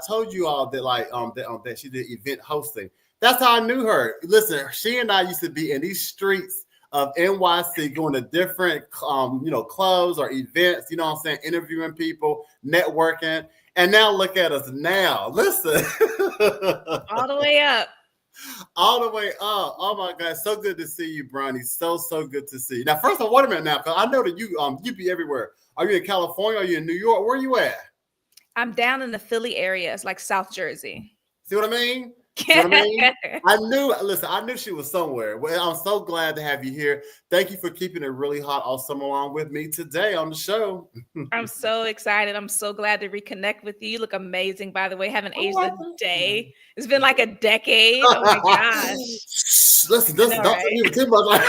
Speaker 1: told you all that that she did event hosting. That's how I knew her. Listen, she and I used to be in these streets of NYC, going to different, clubs or events, you know what I'm saying, interviewing people, networking. And now look at us now. Listen.
Speaker 5: All the way up.
Speaker 1: All the way up. Oh my God. So good to see you, Brownie. So good to see you. Now, first of all, wait a minute now, because I know that you be everywhere. Are you in California? Are you in New York? Where are you at?
Speaker 5: I'm down in the Philly area. It's like South Jersey.
Speaker 1: See what I mean? You know what I mean? I knew she was somewhere. Well, I'm so glad to have you here. Thank you for keeping it really hot all summer long with me today on the show.
Speaker 5: I'm so excited. I'm so glad to reconnect with you. You look amazing, by the way. Haven't aged a day. It's been like a decade. Oh my gosh.
Speaker 1: Listen, don't say even too much.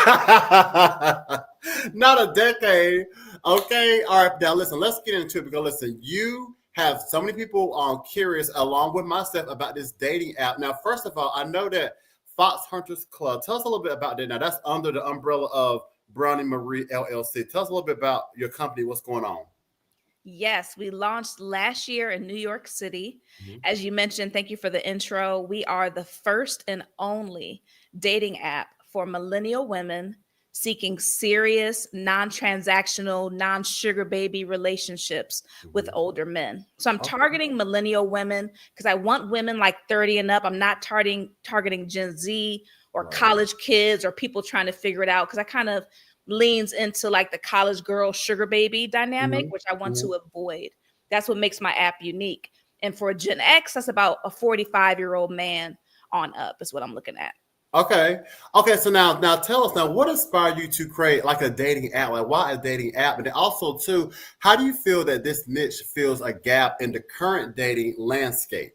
Speaker 1: Not a decade. Okay. All right. Now listen, let's get into it because listen, you have so many people curious, along with myself, about this dating app. Now, first of all, I know that Fox Hunters Club. Tell us a little bit about that. Now, that's under the umbrella of Brownie Marie LLC. Tell us a little bit about your company. What's going on?
Speaker 5: Yes, we launched last year in New York City. Mm-hmm. As you mentioned, thank you for the intro. We are the first and only dating app for millennial women seeking serious, non-transactional, non-sugar baby relationships with older men. So I'm targeting millennial women because I want women like 30 and up. I'm not targeting Gen Z or college kids or people trying to figure it out because I kind of leans into like the college girl sugar baby dynamic, which I want to avoid. That's what makes my app unique. And for Gen X, that's about a 45-year-old man on up is what I'm looking at.
Speaker 1: Okay. So now tell us now, what inspired you to create like a dating app? Like, why a dating app? And then also too, how do you feel that this niche fills a gap in the current dating landscape?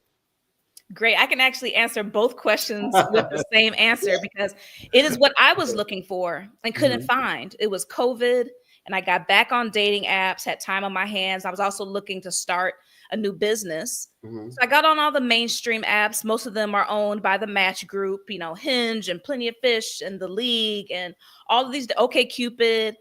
Speaker 5: Great. I can actually answer both questions with the same answer because it is what I was looking for and couldn't find. It was COVID and I got back on dating apps, had time on my hands. I was also looking to start a new business. So I got on all the mainstream apps. Most of them are owned by the Match Group, you know, Hinge and Plenty of Fish and The League and all of these, OkCupid.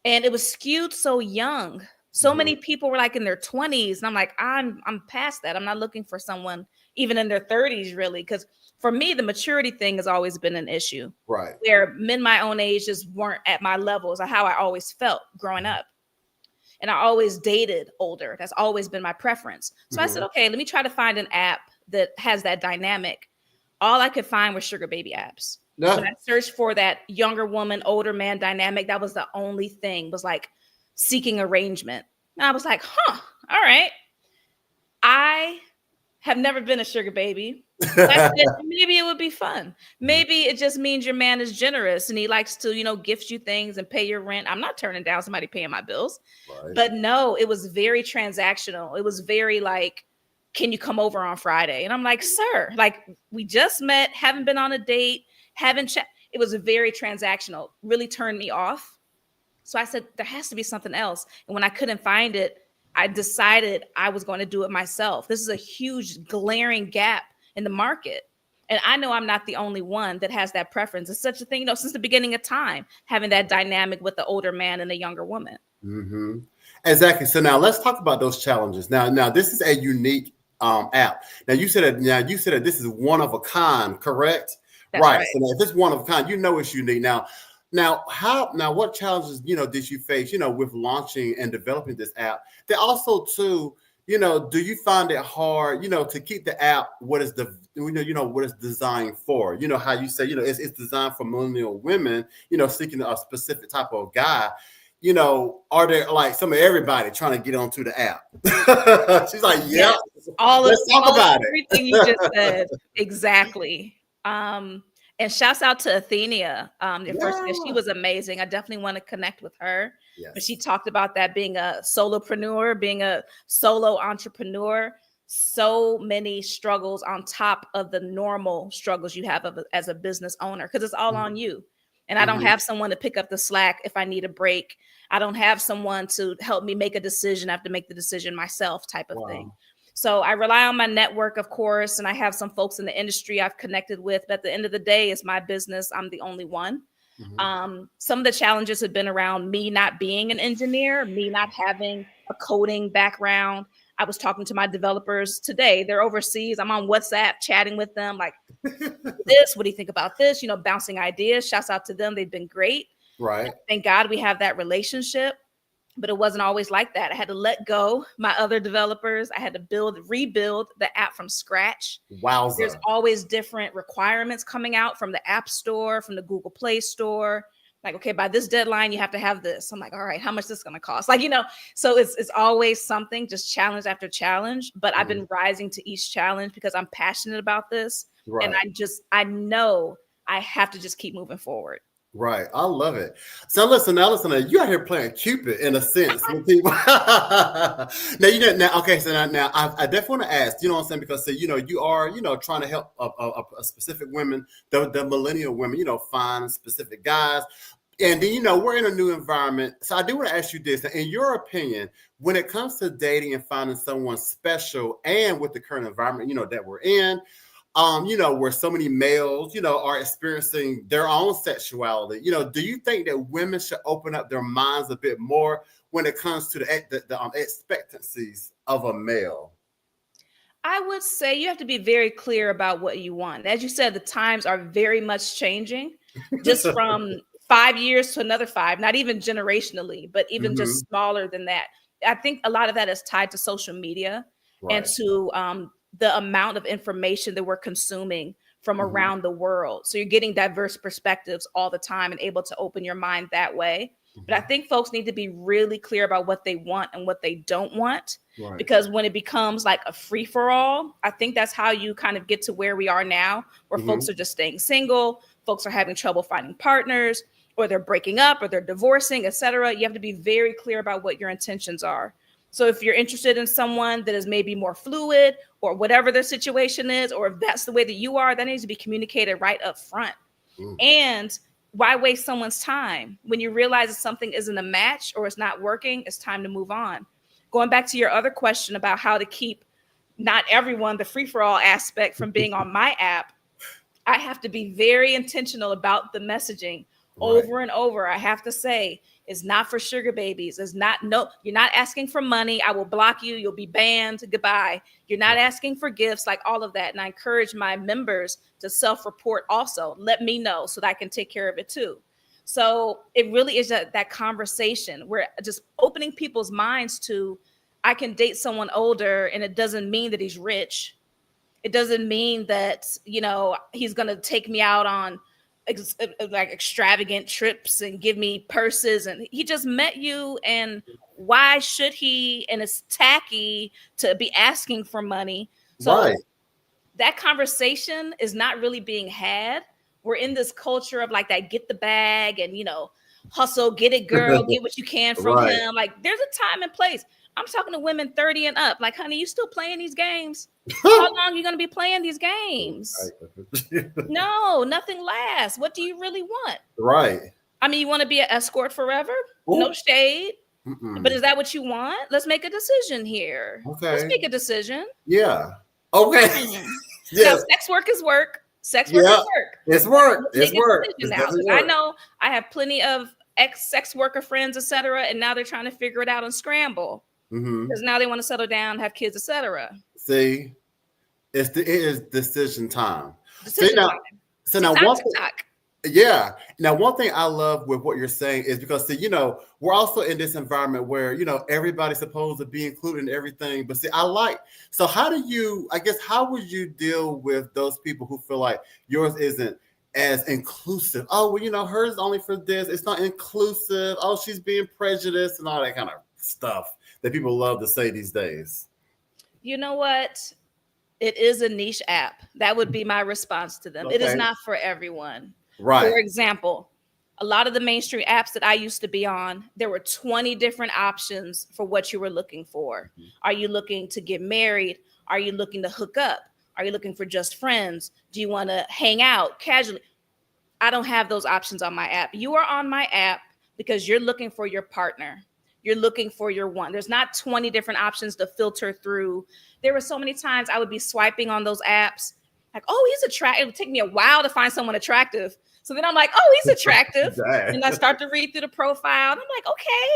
Speaker 5: And it was skewed so young. So many people were like in their 20s. And I'm like, I'm past that. I'm not looking for someone even in their 30s, really. Because for me, the maturity thing has always been an issue.
Speaker 1: Right.
Speaker 5: Where men my own age just weren't at my levels of how I always felt growing up. And I always dated older. That's always been my preference. So I said, okay, let me try to find an app that has that dynamic. All I could find was sugar baby apps. No. When I searched for that younger woman, older man dynamic, that was the only thing, was like seeking arrangement. And I was like, all right. I have never been a sugar baby. I said, maybe it would be fun. Maybe it just means your man is generous and he likes to, you know, gift you things and pay your rent. I'm not turning down somebody paying my bills. Right. But no, it was very transactional. It was very like, can you come over on Friday? And I'm like, sir, like we just met, haven't been on a date, haven't chat. it was very transactional, really turned me off. So I said, there has to be something else. And when I couldn't find it, I decided I was going to do it myself. This is a huge glaring gap in the market. And I know I'm not the only one that has that preference. It's such a thing, since the beginning of time, having that dynamic with the older man and the younger woman.
Speaker 1: Mm-hmm. Exactly. So now let's talk about those challenges. Now this is a unique app. Now you said that this is one of a kind, correct?
Speaker 5: That's right.
Speaker 1: So if it's one of a kind, it's unique. Now what challenges did you face with launching and developing this app? Then also too, do you find it hard to keep the app what is what it's designed for? How you say it's designed for millennial women seeking a specific type of guy. Are there like some of everybody trying to get onto the app? She's like, yeah.
Speaker 5: Yes.
Speaker 1: Let's talk about
Speaker 5: everything you just said. Exactly. And shouts out to Athenia. She was amazing. I definitely want to connect with her.
Speaker 1: Yes.
Speaker 5: But she talked about that being a solopreneur, being a solo entrepreneur. So many struggles on top of the normal struggles you have as a business owner, because it's all on you. And I don't have someone to pick up the slack if I need a break. I don't have someone to help me make a decision. I have to make the decision myself, type of thing. So I rely on my network, of course, and I have some folks in the industry I've connected with. But at the end of the day, it's my business. I'm the only one. Some of the challenges have been around me not being an engineer, me not having a coding background. I was talking to my developers today. They're overseas. I'm on WhatsApp chatting with them like, this, what do you think about this? Bouncing ideas. Shouts out to them. They've been great.
Speaker 1: Right.
Speaker 5: Thank God we have that relationship. But it wasn't always like that. I had to let go my other developers. I had to rebuild the app from scratch.
Speaker 1: Wowza.
Speaker 5: There's always different requirements coming out from the App Store, from the Google Play Store. Like, okay, by this deadline, you have to have this. I'm like, all right, how much is this going to cost? Like, so it's always something, just challenge after challenge. But I've been rising to each challenge because I'm passionate about this. Right. And I know I have to just keep moving forward.
Speaker 1: Right. I love it. So listen, you out here playing Cupid in a sense with people. Now, okay. So now I definitely want to ask, what I'm saying? Because you are, trying to help a specific women, the millennial women, find specific guys. And then, we're in a new environment. So I do want to ask you this. In your opinion, when it comes to dating and finding someone special and with the current environment, that we're in, where so many males, are experiencing their own sexuality, do you think that women should open up their minds a bit more when it comes to the expectancies of a male?
Speaker 5: I would say you have to be very clear about what you want. As you said, the times are very much changing, just from 5 years to another 5, not even generationally, but even just smaller than that. I think a lot of that is tied to social media and to the amount of information that we're consuming from around the world. So you're getting diverse perspectives all the time and able to open your mind that way. But I think folks need to be really clear about what they want and what they don't want, because when it becomes like a free for all, I think that's how you kind of get to where we are now, where folks are just staying single, folks are having trouble finding partners, or they're breaking up, or they're divorcing, etc. You have to be very clear about what your intentions are. So if you're interested in someone that is maybe more fluid, or whatever their situation is, or if that's the way that you are, that needs to be communicated right up front. And why waste someone's time? When you realize that something isn't a match or it's not working, it's time to move on. Going back to your other question about how to keep not everyone, the free-for-all aspect, from being on my app, I have to be very intentional about the messaging over and over. I have to say, it's not for sugar babies. It's not, no, you're not asking for money. I will block you. You'll be banned. Goodbye. You're not asking for gifts, like all of that. And I encourage my members to self-report also. Let me know so that I can take care of it too. So it really is that conversation. We're just opening people's minds to, I can date someone older and it doesn't mean that he's rich. It doesn't mean that, he's going to take me out on like extravagant trips and give me purses, and he just met you, and why should he? And it's tacky to be asking for money. So that conversation is not really being had. We're in this culture of like that get the bag and hustle, get it, girl, get what you can from him. Like there's a time and place. I'm talking to women 30 and up. Like, honey, you still playing these games? How long are you going to be playing these games? No, nothing lasts. What do you really want?
Speaker 1: Right.
Speaker 5: I mean, you want to be an escort forever?
Speaker 1: Ooh.
Speaker 5: No shade.
Speaker 1: Mm-mm.
Speaker 5: But is that what you want? Let's make a decision here.
Speaker 1: Okay.
Speaker 5: Let's make a decision.
Speaker 1: Yeah. Okay.
Speaker 5: Now,
Speaker 1: Yes.
Speaker 5: sex work is work. Sex work is work.
Speaker 1: It's work.
Speaker 5: Let's
Speaker 1: It's
Speaker 5: make a
Speaker 1: work.
Speaker 5: decision
Speaker 1: It's
Speaker 5: now.
Speaker 1: definitely
Speaker 5: 'Cause I
Speaker 1: work.
Speaker 5: know I have plenty of ex-sex worker friends, etc., and now they're trying to figure it out and scramble
Speaker 1: Mhm.
Speaker 5: because now they want to settle down, have kids, etc.
Speaker 1: See, it is decision time.
Speaker 5: Decision
Speaker 1: now-
Speaker 5: time.
Speaker 1: So now
Speaker 5: TikTok,
Speaker 1: one thing,
Speaker 5: TikTok.
Speaker 1: yeah. Now one thing I love with what you're saying is because see, we're also in this environment where everybody's supposed to be included in everything. But see, so how would you deal with those people who feel like yours isn't as inclusive? Oh, well, hers is only for this. It's not inclusive. Oh, she's being prejudiced and all that kind of stuff that people love to say these days.
Speaker 5: You know what? It is a niche app. That would be my response to them. It is
Speaker 1: Okay.
Speaker 5: not for everyone.
Speaker 1: Right.
Speaker 5: For example, a lot of the mainstream apps that I used to be on, there were 20 different options for what you were looking for.
Speaker 1: Mm-hmm.
Speaker 5: Are you looking to get married? Are you looking to hook up? Are you looking for just friends? Do you want to hang out casually? I don't have those options on my app. You are on my app because you're looking for your partner. You're looking for your one. There's not 20 different options to filter through. There were so many times I would be swiping on those apps like, oh, he's attractive. It would take me a while to find someone attractive. So then I'm like, oh, he's attractive. And I start to read through the profile. And I'm like, okay.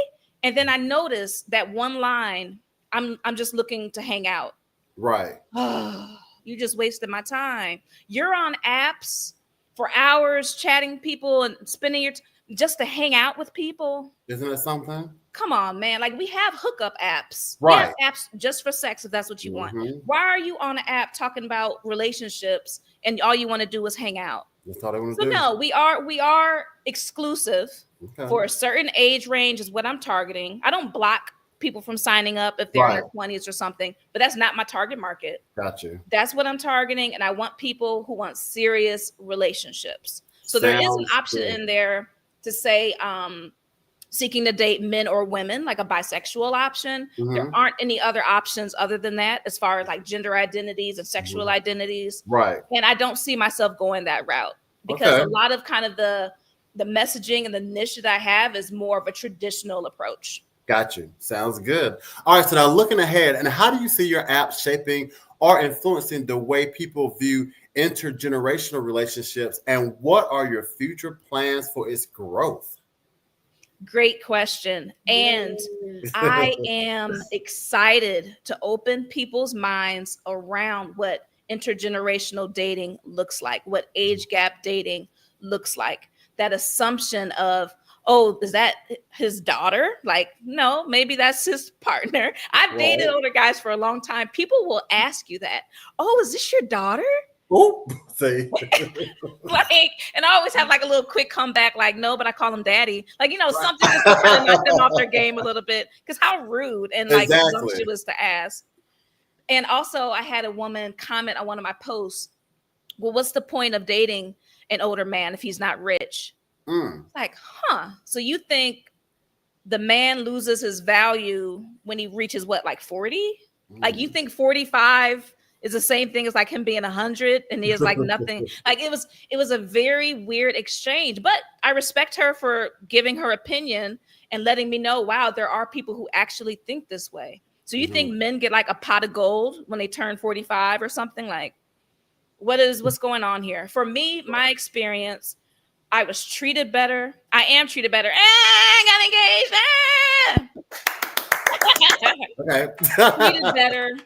Speaker 5: And then I notice that one line, I'm just looking to hang out.
Speaker 1: Right.
Speaker 5: Oh, you just wasted my time. You're on apps for hours chatting people and spending your just to hang out with people.
Speaker 1: Isn't it something?
Speaker 5: Come on, man. Like we have hookup apps.
Speaker 1: Right.
Speaker 5: We have apps just for sex if that's what you want.
Speaker 1: Mhm.
Speaker 5: Why are you on an app talking about relationships and all you want to do is hang out?
Speaker 1: That's all they want
Speaker 5: So
Speaker 1: to do.
Speaker 5: no, we are exclusive
Speaker 1: Okay.
Speaker 5: for a certain age range is what I'm targeting. I don't block people from signing up if they're in
Speaker 1: Right.
Speaker 5: their 20s or something, but that's not my target market.
Speaker 1: Got you.
Speaker 5: That's what I'm targeting, and I want people who want serious relationships. So there is an
Speaker 1: Sounds
Speaker 5: option
Speaker 1: good.
Speaker 5: in there to say seeking to date men or women, like a bisexual option. There
Speaker 1: Mhm.
Speaker 5: aren't any other options other than that as far as like gender identities and sexual
Speaker 1: Mhm.
Speaker 5: identities.
Speaker 1: Right.
Speaker 5: And I don't see myself going that route because
Speaker 1: Okay.
Speaker 5: a lot of kind of the messaging and the niche that I have is more of a traditional approach.
Speaker 1: Got you. Sounds good. All right. So now looking ahead, and how do you see your app shaping or influencing the way people view intergenerational relationships, and what are your future plans for its growth?
Speaker 5: Great question. And I am excited to open people's minds around what intergenerational dating looks like, what age gap dating looks like. That assumption of, oh, is that his daughter? Like, no, maybe that's his partner. I've dated
Speaker 1: Right.
Speaker 5: older guys for a long time. People will ask you that. Oh, is this your daughter?
Speaker 1: Oh, see.
Speaker 5: Like, and I always have like a little quick comeback, like, no, but I call him daddy. Like, something just to kind of knock them off their game a little bit. Because how rude and like
Speaker 1: Exactly.
Speaker 5: presumptuous to ask. And also, I had a woman comment on one of my posts. Well, what's the point of dating an older man if he's not rich?
Speaker 1: Mm.
Speaker 5: Like, so you think the man loses his value when he reaches what, like 40? Like, you think 45 is the same thing as like him being 100 and he is like nothing? Like, it was a very weird exchange, but I respect her for giving her opinion and letting me know, wow, there are people who actually think this way. So you think men get like a pot of gold when they turn 45 or something? Like, what's going on here? For me, my experience, I was treated better. I am treated better. I got engaged.
Speaker 1: Okay.
Speaker 5: Treated better.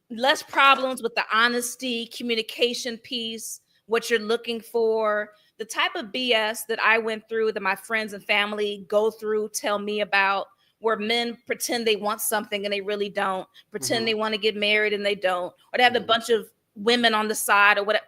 Speaker 5: Less problems with the honesty, communication piece, what you're looking for, the type of BS that I went through that my friends and family go through, tell me about, where men pretend they want something and they really don't, pretend they want to get married and they don't, or they have a bunch of women on the side or whatever.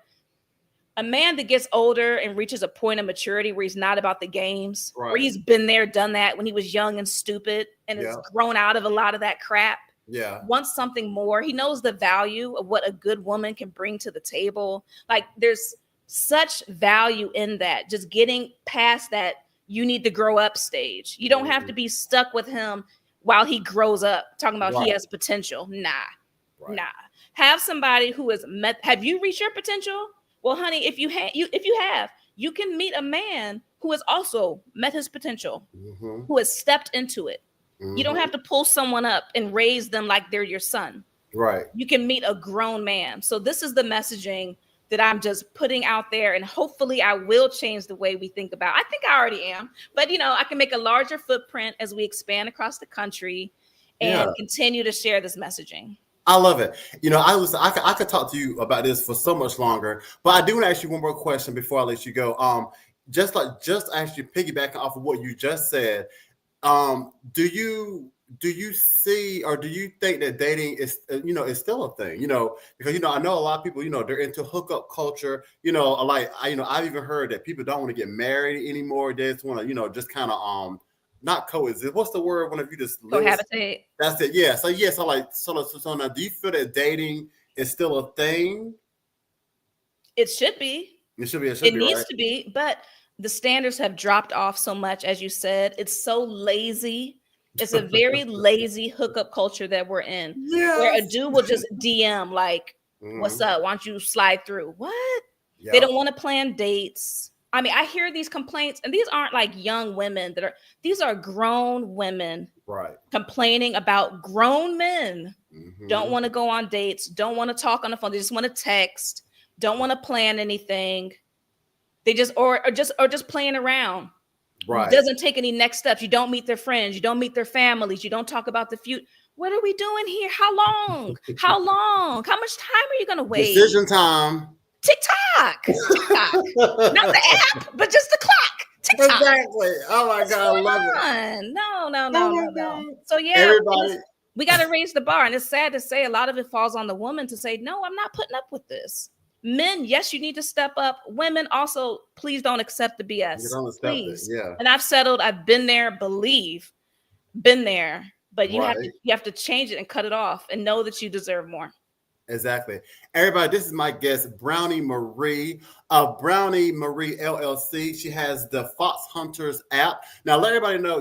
Speaker 5: A man that gets older and reaches a point of maturity where he's not about the games, where
Speaker 1: Right.
Speaker 5: he's been there, done that when he was young and stupid and has grown out of a lot of that crap,
Speaker 1: Yeah.
Speaker 5: wants something more. He knows the value of what a good woman can bring to the table. Like, there's such value in that, just getting past that you need to grow up stage. You don't have to be stuck with him while he grows up, talking about
Speaker 1: Right.
Speaker 5: he has potential. Nah.
Speaker 1: Right.
Speaker 5: Nah. Have somebody who has met. Have you reached your potential? Well, honey, if you have, you can meet a man who has also met his potential,
Speaker 1: Mm-hmm.
Speaker 5: who has stepped into it.
Speaker 1: Mm-hmm.
Speaker 5: You don't have to pull someone up and raise them like they're your son.
Speaker 1: Right.
Speaker 5: You can meet a grown man. So this is the messaging that I'm just putting out there, and hopefully I will change the way we think about. I think I already am, but I can make a larger footprint as we expand across the country and continue to share this messaging.
Speaker 1: I love it. I could talk to you about this for so much longer, but I do want to ask you one more question before I let you go. Just actually piggybacking off of what you just said, do you see, or do you think that dating is still a thing? Because I know a lot of people, they're into hookup culture. I've even heard that people don't want to get married anymore. They just want to, just kind of not coexist. What's the word when you just
Speaker 5: cohabitate? So
Speaker 1: that's it. Yeah. So now, do you feel that dating is still a thing?
Speaker 5: It should be.
Speaker 1: It should be.
Speaker 5: It needs to be, but the standards have dropped off so much, as you said. It's so lazy. It's a very lazy hookup culture that we're in, where a dude will just DM like, "What's up? Why don't you slide through?" What? Yep. They don't want to plan dates. I mean, I hear these complaints, and these aren't like young women these are grown women,
Speaker 1: right,
Speaker 5: complaining about grown men. Don't want to go on dates, don't want to talk on the phone. They just want to text, don't want to plan anything. They just or just playing around. Right. Doesn't take any next steps. You don't meet their friends, you don't meet their families, you don't talk about the future. What are we doing here? How long? How much time are you gonna wait?
Speaker 1: Decision time.
Speaker 5: TikTok. Not the app, but just the clock. TikTok.
Speaker 1: Exactly. Oh my God, I love it.
Speaker 5: No. So everybody, we got to raise the bar, and it's sad to say a lot of it falls on the woman to say, no, I'm not putting up with this. Men, yes, you need to step up. Women also, please don't accept the BS. Please. And I've been there, been there, but you have to change it and cut it off and know that you deserve more.
Speaker 1: Exactly. Everybody, this is my guest, Brownie Marie of Brownie Marie LLC. She has the Fox Hunters app. Now, let everybody know,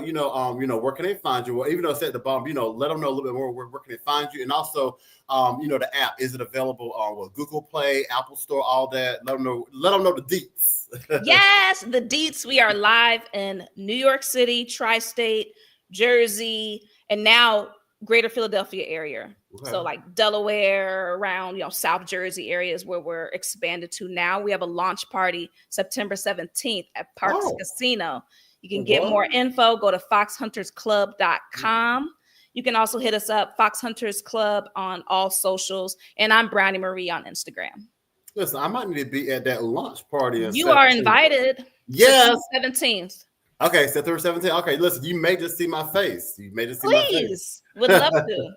Speaker 1: where can they find you? Well, even though it's at the bottom, let them know a little bit more where can they find you. And also, the app, is it available on Google Play, Apple Store, all that? Let them know the deets.
Speaker 5: Yes, the deets. We are live in New York City, Tri-State, Jersey, and now Greater Philadelphia area. Okay. So like Delaware, around South Jersey areas where we're expanded to now. We have a launch party September 17th at Parks Casino. You can get more info. Go to foxhuntersclub.com. You can also hit us up, Fox Hunters Club, on all socials. And I'm Brownie Marie on Instagram.
Speaker 1: Listen, I might need to be at that launch party.
Speaker 5: You are invited.
Speaker 1: Yes.
Speaker 5: 17th.
Speaker 1: Okay, September 17th. Okay, listen, you may just see my face.
Speaker 5: Please. Would love to.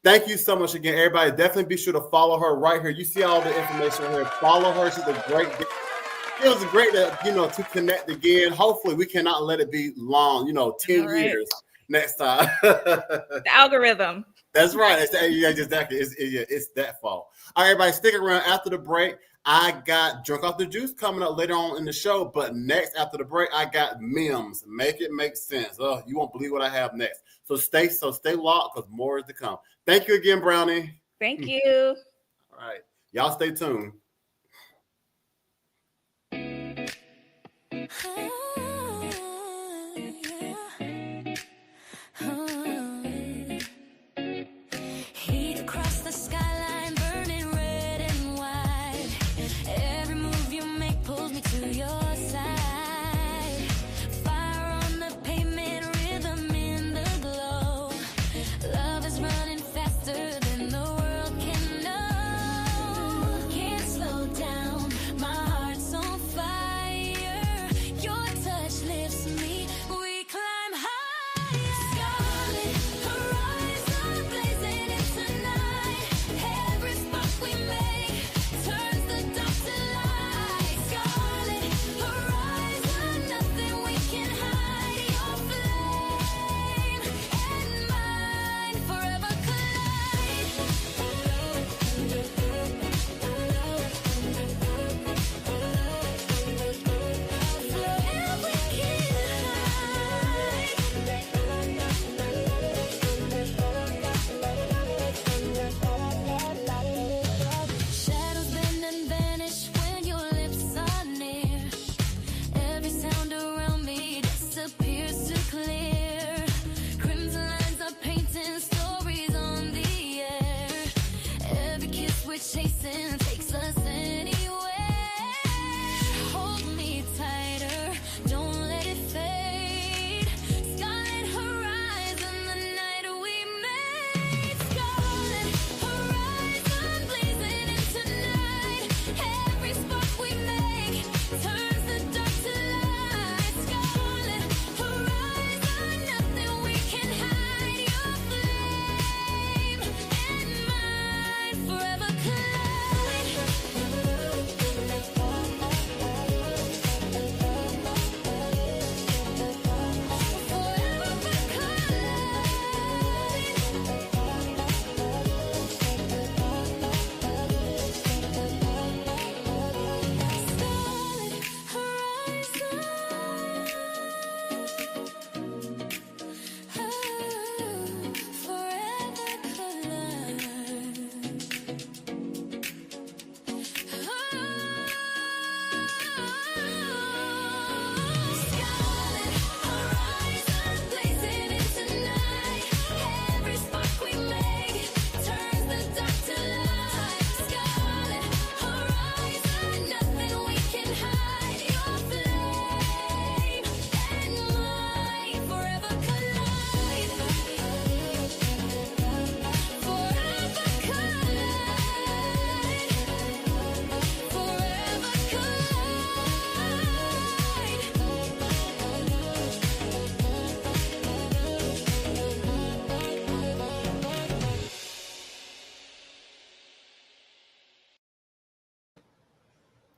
Speaker 1: Thank you so much again, everybody. Definitely be sure to follow her right here. You see all the information here. Follow her. She's a great. It was great to connect again. Hopefully, we cannot let it be long. 10 years next time.
Speaker 5: The algorithm.
Speaker 1: That's right. Exactly. It's that fall. All right, everybody, stick around after the break. I got Drunk Off the Juice coming up later on in the show, but next after the break, I got memes. Make it make sense. You won't believe what I have next. So stay locked, because more is to come. Thank you again, Brownie.
Speaker 5: Thank you.
Speaker 1: All right. Y'all stay tuned.
Speaker 6: Heat across the skyline, burning red and white. Every move you make pulls me to your side. Fire on the pavement, rhythm in the glow. Love is running faster than the world can know. Can't slow down, my heart's on fire. Your touch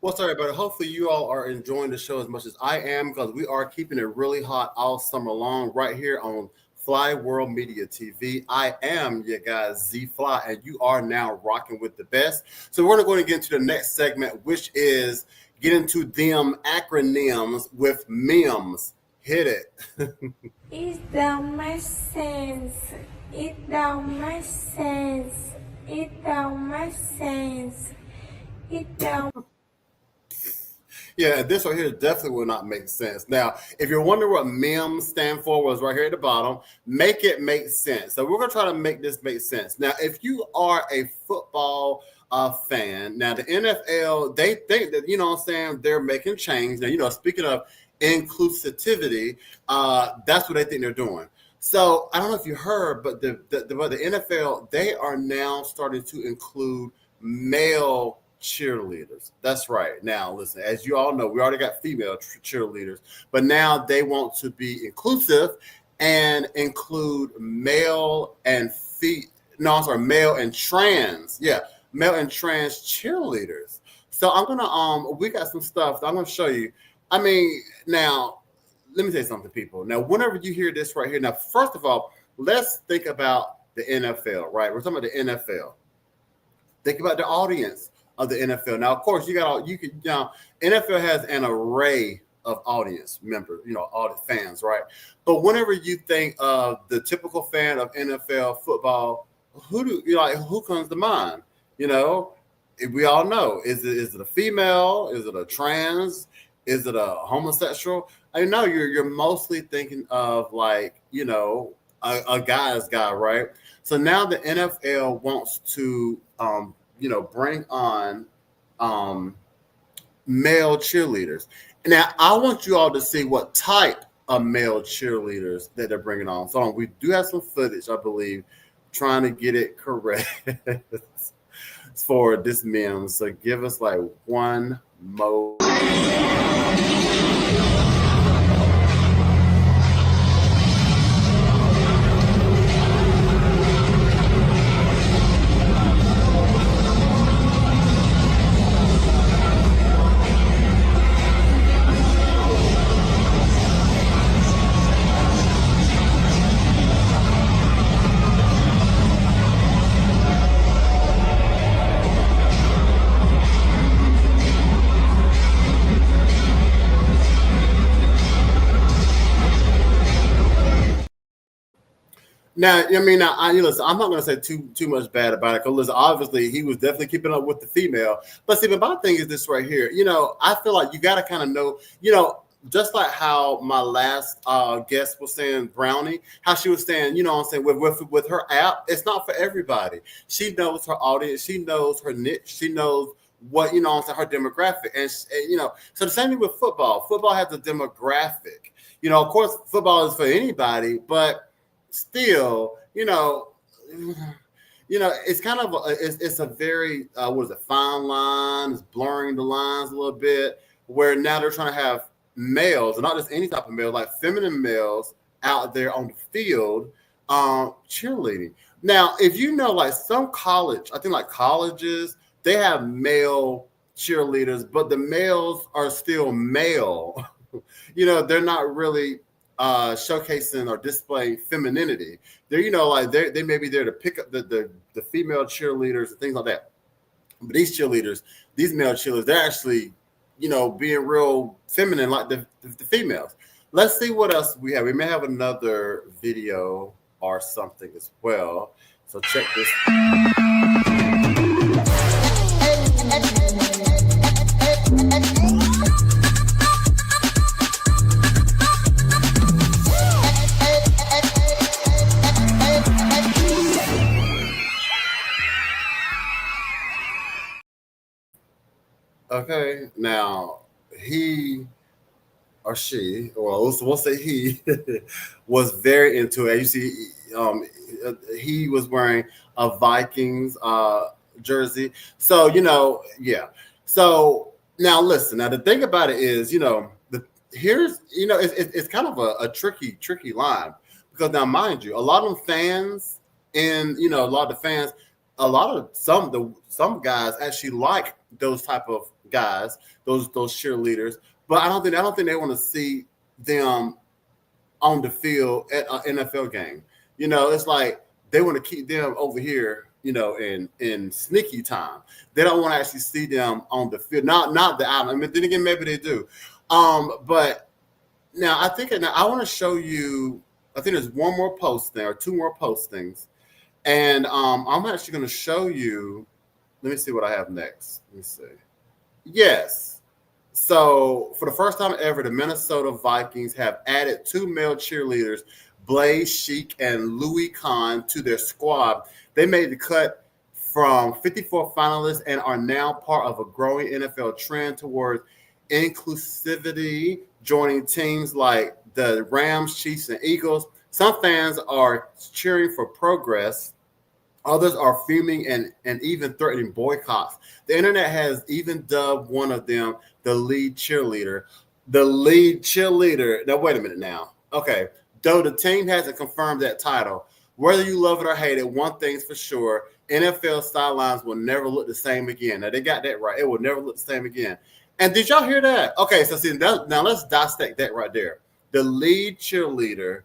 Speaker 1: What's up, everybody? Hopefully, you all are enjoying the show as much as I am because we are keeping it really hot all summer long right here on Fly World Media TV. I am your guy Z Fly, and you are now rocking with the best. So we're going to get into the next segment, which is get into them acronyms with memes. Hit it.
Speaker 7: It don't make sense. It don't make sense. It don't make sense. It don't.
Speaker 1: Yeah, this right here definitely will not make sense. Now, if you're wondering what memes stand for, was right here at the bottom. Make it make sense. So we're gonna try to make this make sense. Now, if you are a football fan, now the NFL, they think that, you know what I'm saying, they're making change. Now, you know, speaking of inclusivity, that's what they think they're doing. So I don't know if you heard, but the NFL, they are now starting to include male cheerleaders. That's right. Now, listen, as you all know, we already got female cheerleaders, but now they want to be inclusive and include male and male and trans. Yeah, male and trans cheerleaders. So I'm gonna we got some stuff that I'm gonna show you. I mean, now let me tell you something, people. Now, whenever you hear this right here, now first of all, let's think about the NFL, right? We're talking about the NFL. Think about the audience of the NFL. Now, of course, NFL has an array of audience members, audience fans, right? But whenever you think of the typical fan of NFL football, who comes to mind? We all know, is it a female? Is it a trans? Is it a homosexual? I know you're mostly thinking of a guy's guy, right? So now the NFL wants to bring on male cheerleaders. Now, I want you all to see what type of male cheerleaders that they're bringing on. So we do have some footage, I believe, trying to get it correct for this meme. So give us like one more. Now, listen, I'm not going to say too much bad about it because, listen, obviously he was definitely keeping up with the female. But see, my thing is this right here. I feel like you got to kind of know, just like how my last guest was saying, Brownie, how she was saying, with her app, it's not for everybody. She knows her audience. She knows her niche. She knows what, her demographic. And so the same thing with football. Football has a demographic. Of course, football is for anybody, but still, it's kind of it's a very fine line. It's blurring the lines a little bit. Where now they're trying to have males, and not just any type of male, like feminine males out there on the field, cheerleading. Now, if like some college, I think like colleges, they have male cheerleaders, but the males are still male. They're not really showcasing or displaying femininity. They're they may be there to pick up the female cheerleaders and things like that. But these male cheerleaders, they're actually being real feminine like the females. Let's see what else we have. We may have another video or something as well. So check this. Okay, now he or she, well, we'll say he, was very into it. You see, he was wearing a Vikings jersey. So, yeah. So now listen, now the thing about it is, it's kind of a tricky line because now, mind you, a lot of fans and, some guys actually like those type of, guys, those cheerleaders. But I don't think they want to see them on the field at an NFL game. You know, it's like they want to keep them over here, you know, in sneaky time. They don't want to actually see them on the field. Not the island. I mean, then again, maybe they do. But now I want to show you. I think there's one more post there, or two more postings, and I'm actually going to show you. Let me see what I have next. Let me see. Yes. So for the first time ever, the Minnesota Vikings have added 2 male cheerleaders, Blaze Sheik and Louis Kahn, to their squad. They made the cut from 54 finalists and are now part of a growing NFL trend towards inclusivity, joining teams like the Rams, Chiefs, and Eagles. Some fans are cheering for progress. Others are fuming and even threatening boycotts. The internet has even dubbed one of them the lead cheerleader. The lead cheerleader. Now, wait a minute now. Okay. Though the team hasn't confirmed that title, whether you love it or hate it, one thing's for sure, NFL sidelines will never look the same again. Now, they got that right. It will never look the same again. And did y'all hear that? Okay, so see, now let's dissect that right there. The lead cheerleader.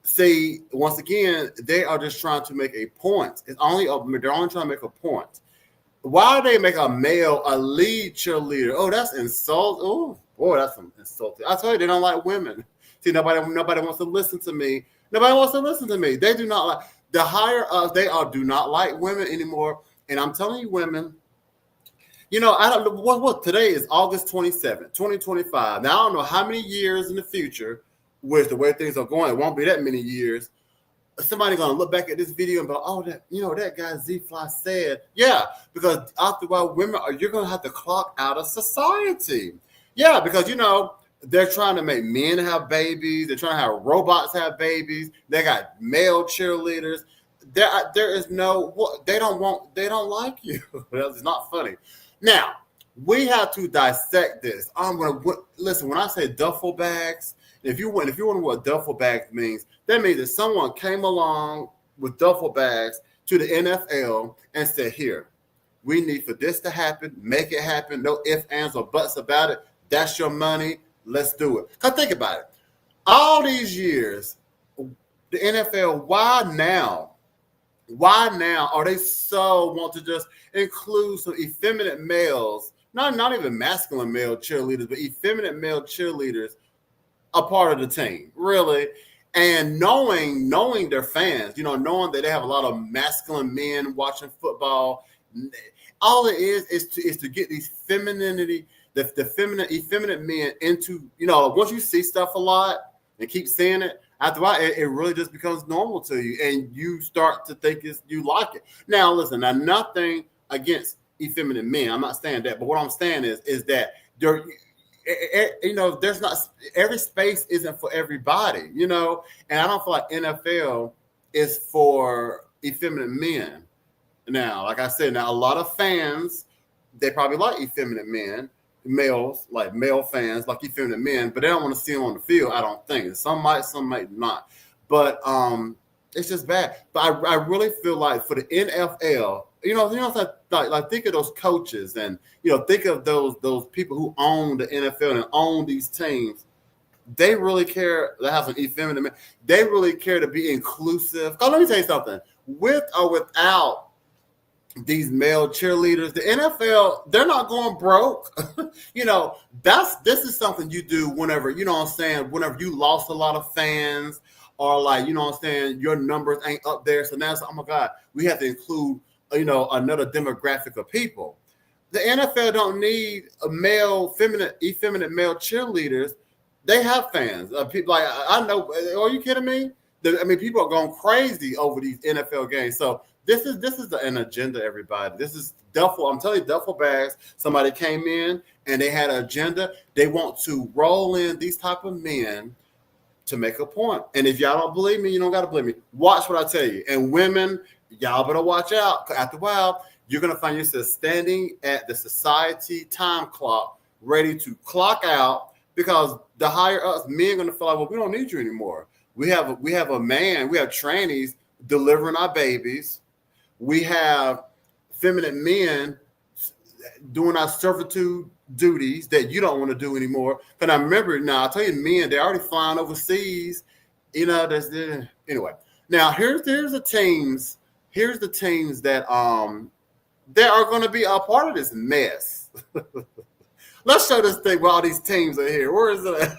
Speaker 1: See, once again, they are just trying to make a point. They're only trying to make a point. Why they make a male a lead cheerleader? Oh, that's insult. Oh, boy, that's insulting. I tell you, they don't like women. See, nobody wants to listen to me. Nobody wants to listen to me. They do not like the higher ups. Do not like women anymore. And I'm telling you, women. You know, I don't know what today is August 27th, 2025. Now I don't know how many years in the future. With the way things are going, it won't be that many years. Somebody's gonna look back at this video and be like, "Oh, that guy Z Fly said, yeah." Because after a while, you're gonna have to clock out of society. Yeah, because they're trying to make men have babies. They're trying to have robots have babies. They got male cheerleaders. There is no. They don't like you. It's not funny. Now we have to dissect this. I'm gonna listen when I say duffel bags. If you wonder what duffel bags means, that means that someone came along with duffel bags to the NFL and said, "Here, we need for this to happen. Make it happen. No ifs, ands, or buts about it. That's your money. Let's do it." Because think about it. All these years, the NFL, why now? Why now are they so want to just include some effeminate males, not even masculine male cheerleaders, but effeminate male cheerleaders a part of the team, really? And knowing their fans, knowing that they have a lot of masculine men watching football, all it is to get these femininity, the effeminate men into, once you see stuff a lot and keep seeing it, after a while, it really just becomes normal to you, and you start to think you like it. Now, listen, nothing against effeminate men. I'm not saying that, but what I'm saying is that there's not every space isn't for everybody, and I don't feel like NFL is for effeminate men. Now, like I said, a lot of fans, they probably like effeminate men, males, like male fans like effeminate men, but they don't want to see them on the field. I don't think. Some might not, but it's just bad. But I really feel like for the NFL, like think of those coaches and think of those people who own the NFL and own these teams. They really care to have some effeminate men. They really care to be inclusive. Because let me tell you something. With or without these male cheerleaders, the NFL, they're not going broke. This is something you do whenever, whenever you lost a lot of fans or like, your numbers ain't up there. So now it's like, oh my God, we have to include, another demographic of people. The NFL don't need effeminate male cheerleaders. They have fans. People like, I know, are you kidding me? People are going crazy over these NFL games. So this is an agenda, everybody. This is duffel. I'm telling you, duffel bags. Somebody came in and they had an agenda. They want to roll in these type of men to make a point. And if y'all don't believe me, you don't got to believe me. Watch what I tell you. And women, y'all better watch out. After a while, you're going to find yourself standing at the society time clock, ready to clock out, because the higher ups, men are going to feel like, well, we don't need you anymore. We have a man, we have trannies delivering our babies. We have feminine men doing our servitude duties that you don't want to do anymore. But I remember now, I'll tell you, men, they're already flying overseas. You know, anyway. Now here's the teams. Here's the teams that they are going to be a part of this mess. Let's show this thing where all these teams are here. Where is it at?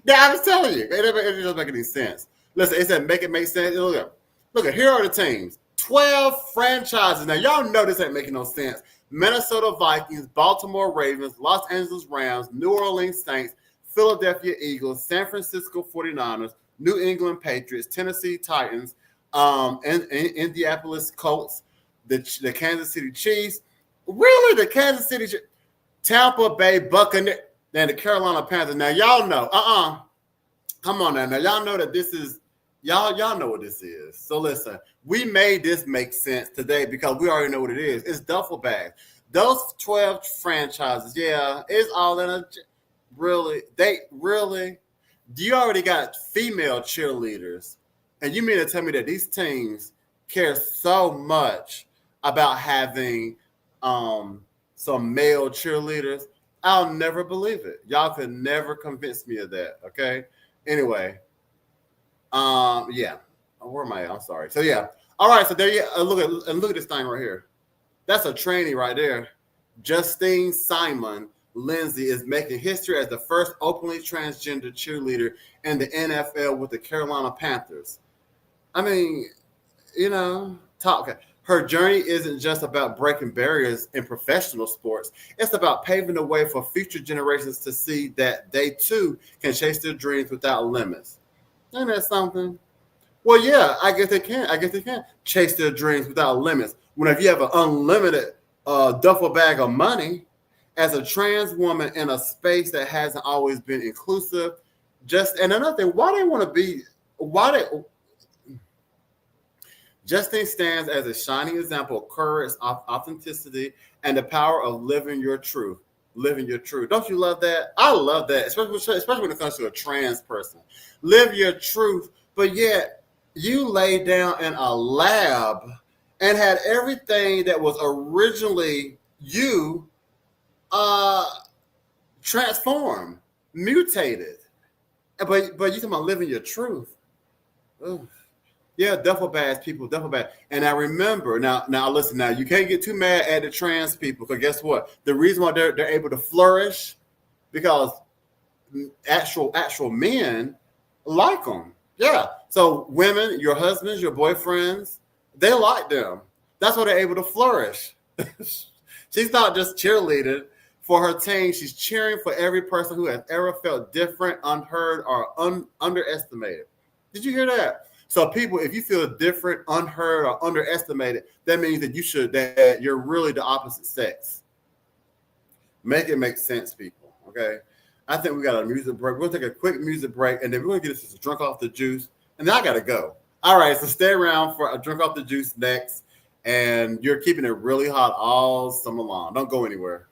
Speaker 1: Now, I'm just telling you, it doesn't make any sense. Listen, it said make it make sense. Look at here are the teams. 12 franchises. Now, y'all know this ain't making no sense. Minnesota Vikings, Baltimore Ravens, Los Angeles Rams, New Orleans Saints, Philadelphia Eagles, San Francisco 49ers, New England Patriots, Tennessee Titans, and Indianapolis Colts, the Kansas City Chiefs. Really, the Kansas City Tampa Bay Buccaneers, and the Carolina Panthers. Now, y'all know, come on now. Y'all know that this is, y'all know what this is. So listen, we made this make sense today because we already know what it is. It's duffel bags. Those 12 franchises, yeah, it's all in a, really, you already got female cheerleaders. And you mean to tell me that these teams care so much about having some male cheerleaders? I'll never believe it. Y'all could never convince me of that. Okay. Anyway, yeah. Where am I? I'm sorry. So yeah. All right. So there you look at this thing right here. That's a trainee right there. Justine Simon Lindsay is making history as the first openly transgender cheerleader in the NFL with the Carolina Panthers. I mean, you know, talk. Her journey isn't just about breaking barriers in professional sports. It's about paving the way for future generations to see that they too can chase their dreams without limits. Isn't that something? Well, yeah, I guess they can chase their dreams without limits. Whenever you have an unlimited duffel bag of money, as a trans woman in a space that hasn't always been inclusive, and another thing, Justine stands as a shining example of courage, authenticity, and the power of living your truth. Living your truth. Don't you love that? I love that, especially when it comes to a trans person. Live your truth, but yet you lay down in a lab and had everything that was originally you transformed, mutated. But you talking about living your truth. Ugh. Yeah, duffel bags, people, duffel bags. And I remember, now listen, now you can't get too mad at the trans people, because guess what? The reason why they're able to flourish, because actual men like them. Yeah. So women, your husbands, your boyfriends, they like them. That's why they're able to flourish. She's not just cheerleading for her team. She's cheering for every person who has ever felt different, unheard, or underestimated. Did you hear that? So people, if you feel different, unheard, or underestimated, that means that you're really the opposite sex. Make it make sense, people. Okay. I think we got a music break. We'll take a quick music break, and then we're gonna get this drunk off the juice. And then I gotta go. All right, so stay around for a drunk off the juice next. And you're keeping it really hot all summer long. Don't go anywhere.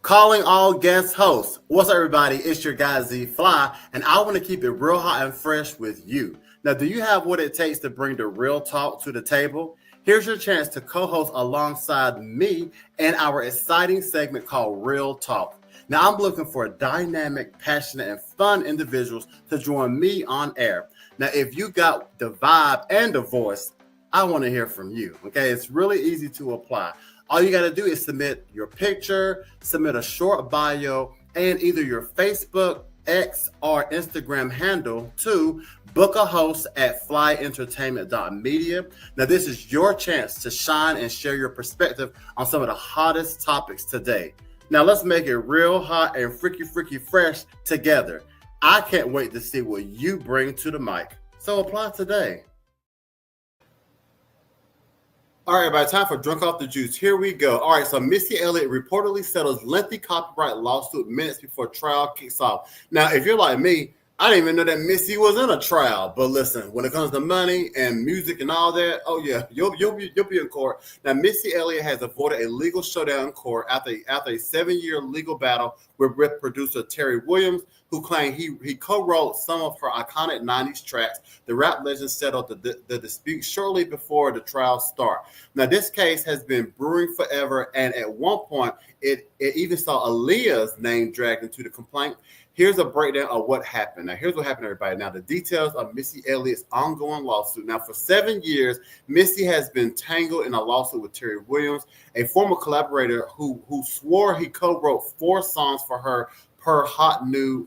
Speaker 1: Calling all guest hosts. What's up, everybody? It's your guy Z Fly, and I want to keep it real hot and fresh with you. Now, do you have what it takes to bring the real talk to the table? Here's your chance to co-host alongside me in our exciting segment called Real Talk. Now, I'm looking for dynamic, passionate, and fun individuals to join me on air. Now, if you got the vibe and the voice, I want to hear from you. Okay, it's really easy to apply. All you got to do is submit your picture, submit a short bio, and either your Facebook, X, or Instagram handle to book a host at flyentertainment.media. Now, this is your chance to shine and share your perspective on some of the hottest topics today. Now, let's make it real hot and freaky fresh together. I can't wait to see what you bring to the mic. So apply today. All right, everybody, time for Drunk Off the Juice. Here we go. All right, so Missy Elliott reportedly settles lengthy copyright lawsuit minutes before trial kicks off. Now, if you're like me, I didn't even know that Missy was in a trial. But listen, when it comes to money and music and all that, oh yeah, you'll be in court. Now, Missy Elliott has avoided a legal showdown in court after a 7-year legal battle with producer Terry Williams, who claimed he co-wrote some of her iconic '90s tracks. The rap legend settled the dispute shortly before the trial start. Now, this case has been brewing forever, and at one point, it even saw Aaliyah's name dragged into the complaint. Here's a breakdown of what happened. Now, here's what happened, everybody. Now, the details of Missy Elliott's ongoing lawsuit. Now, for 7 years, Missy has been tangled in a lawsuit with Terry Williams, a former collaborator who swore he co-wrote 4 songs for her per hot new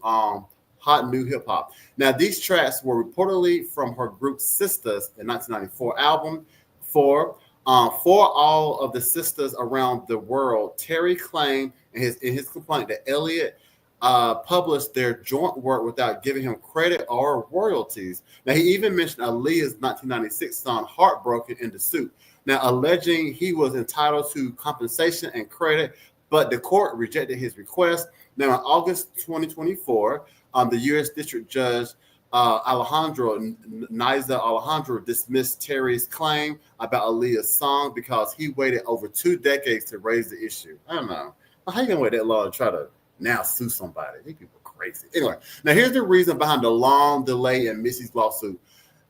Speaker 1: hip hop. Now, these tracks were reportedly from her group Sisters in 1994 album. For all of the sisters around the world, Terry claimed in his complaint that Elliott published their joint work without giving him credit or royalties. Now, he even mentioned Aaliyah's 1996 song Heartbroken in the suit. Now, alleging he was entitled to compensation and credit, but the court rejected his request. Now, in August 2024, the U.S. District Judge Niza Alejandro dismissed Terry's claim about Aaliyah's song because he waited over 2 decades to raise the issue. I don't know. How you gonna wait that long to try to now sue somebody? These people are crazy. Anyway, now here's the reason behind the long delay in Missy's lawsuit.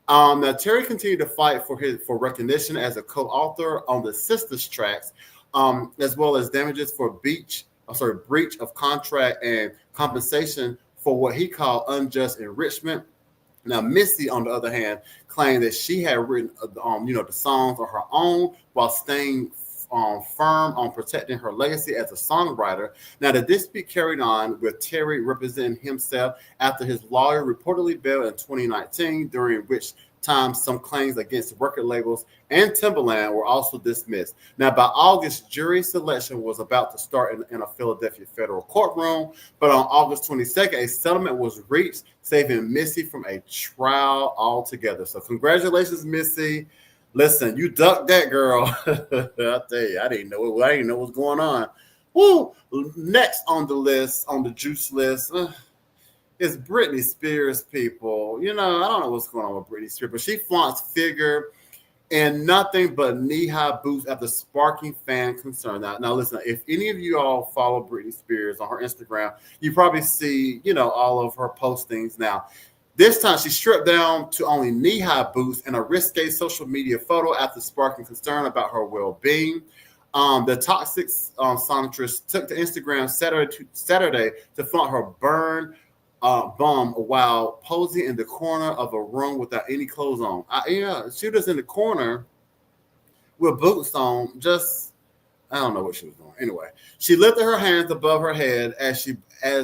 Speaker 1: Now Terry continued to fight for recognition as a co-author on the Sisters tracks, as well as damages for breach of contract and compensation for what he called unjust enrichment. Now, Missy, on the other hand, claimed that she had written, the songs on her own while staying firm on protecting her legacy as a songwriter. Now, the dispute carried on with Terry representing himself after his lawyer reportedly bailed in 2019, during which time some claims against record labels and Timbaland were also dismissed. Now, by August, jury selection was about to start in a Philadelphia federal courtroom, but on August 22nd, a settlement was reached, saving Missy from a trial altogether. So congratulations, Missy. Listen, you ducked that, girl. I tell you, I didn't know what's going on. Woo! Next on the list, on the juice list, is Britney Spears, people. I don't know what's going on with Britney Spears, but she flaunts figure in nothing but knee-high boots after sparking fan concern. Now, listen, if any of you all follow Britney Spears on her Instagram, you probably see, all of her postings now. This time, she stripped down to only knee-high boots in a risque social media photo after sparking concern about her well-being. The toxic songstress took to Instagram Saturday to flaunt her bum while posing in the corner of a room without any clothes on. She was in the corner with boots on. I don't know what she was doing. Anyway, she lifted her hands above her head as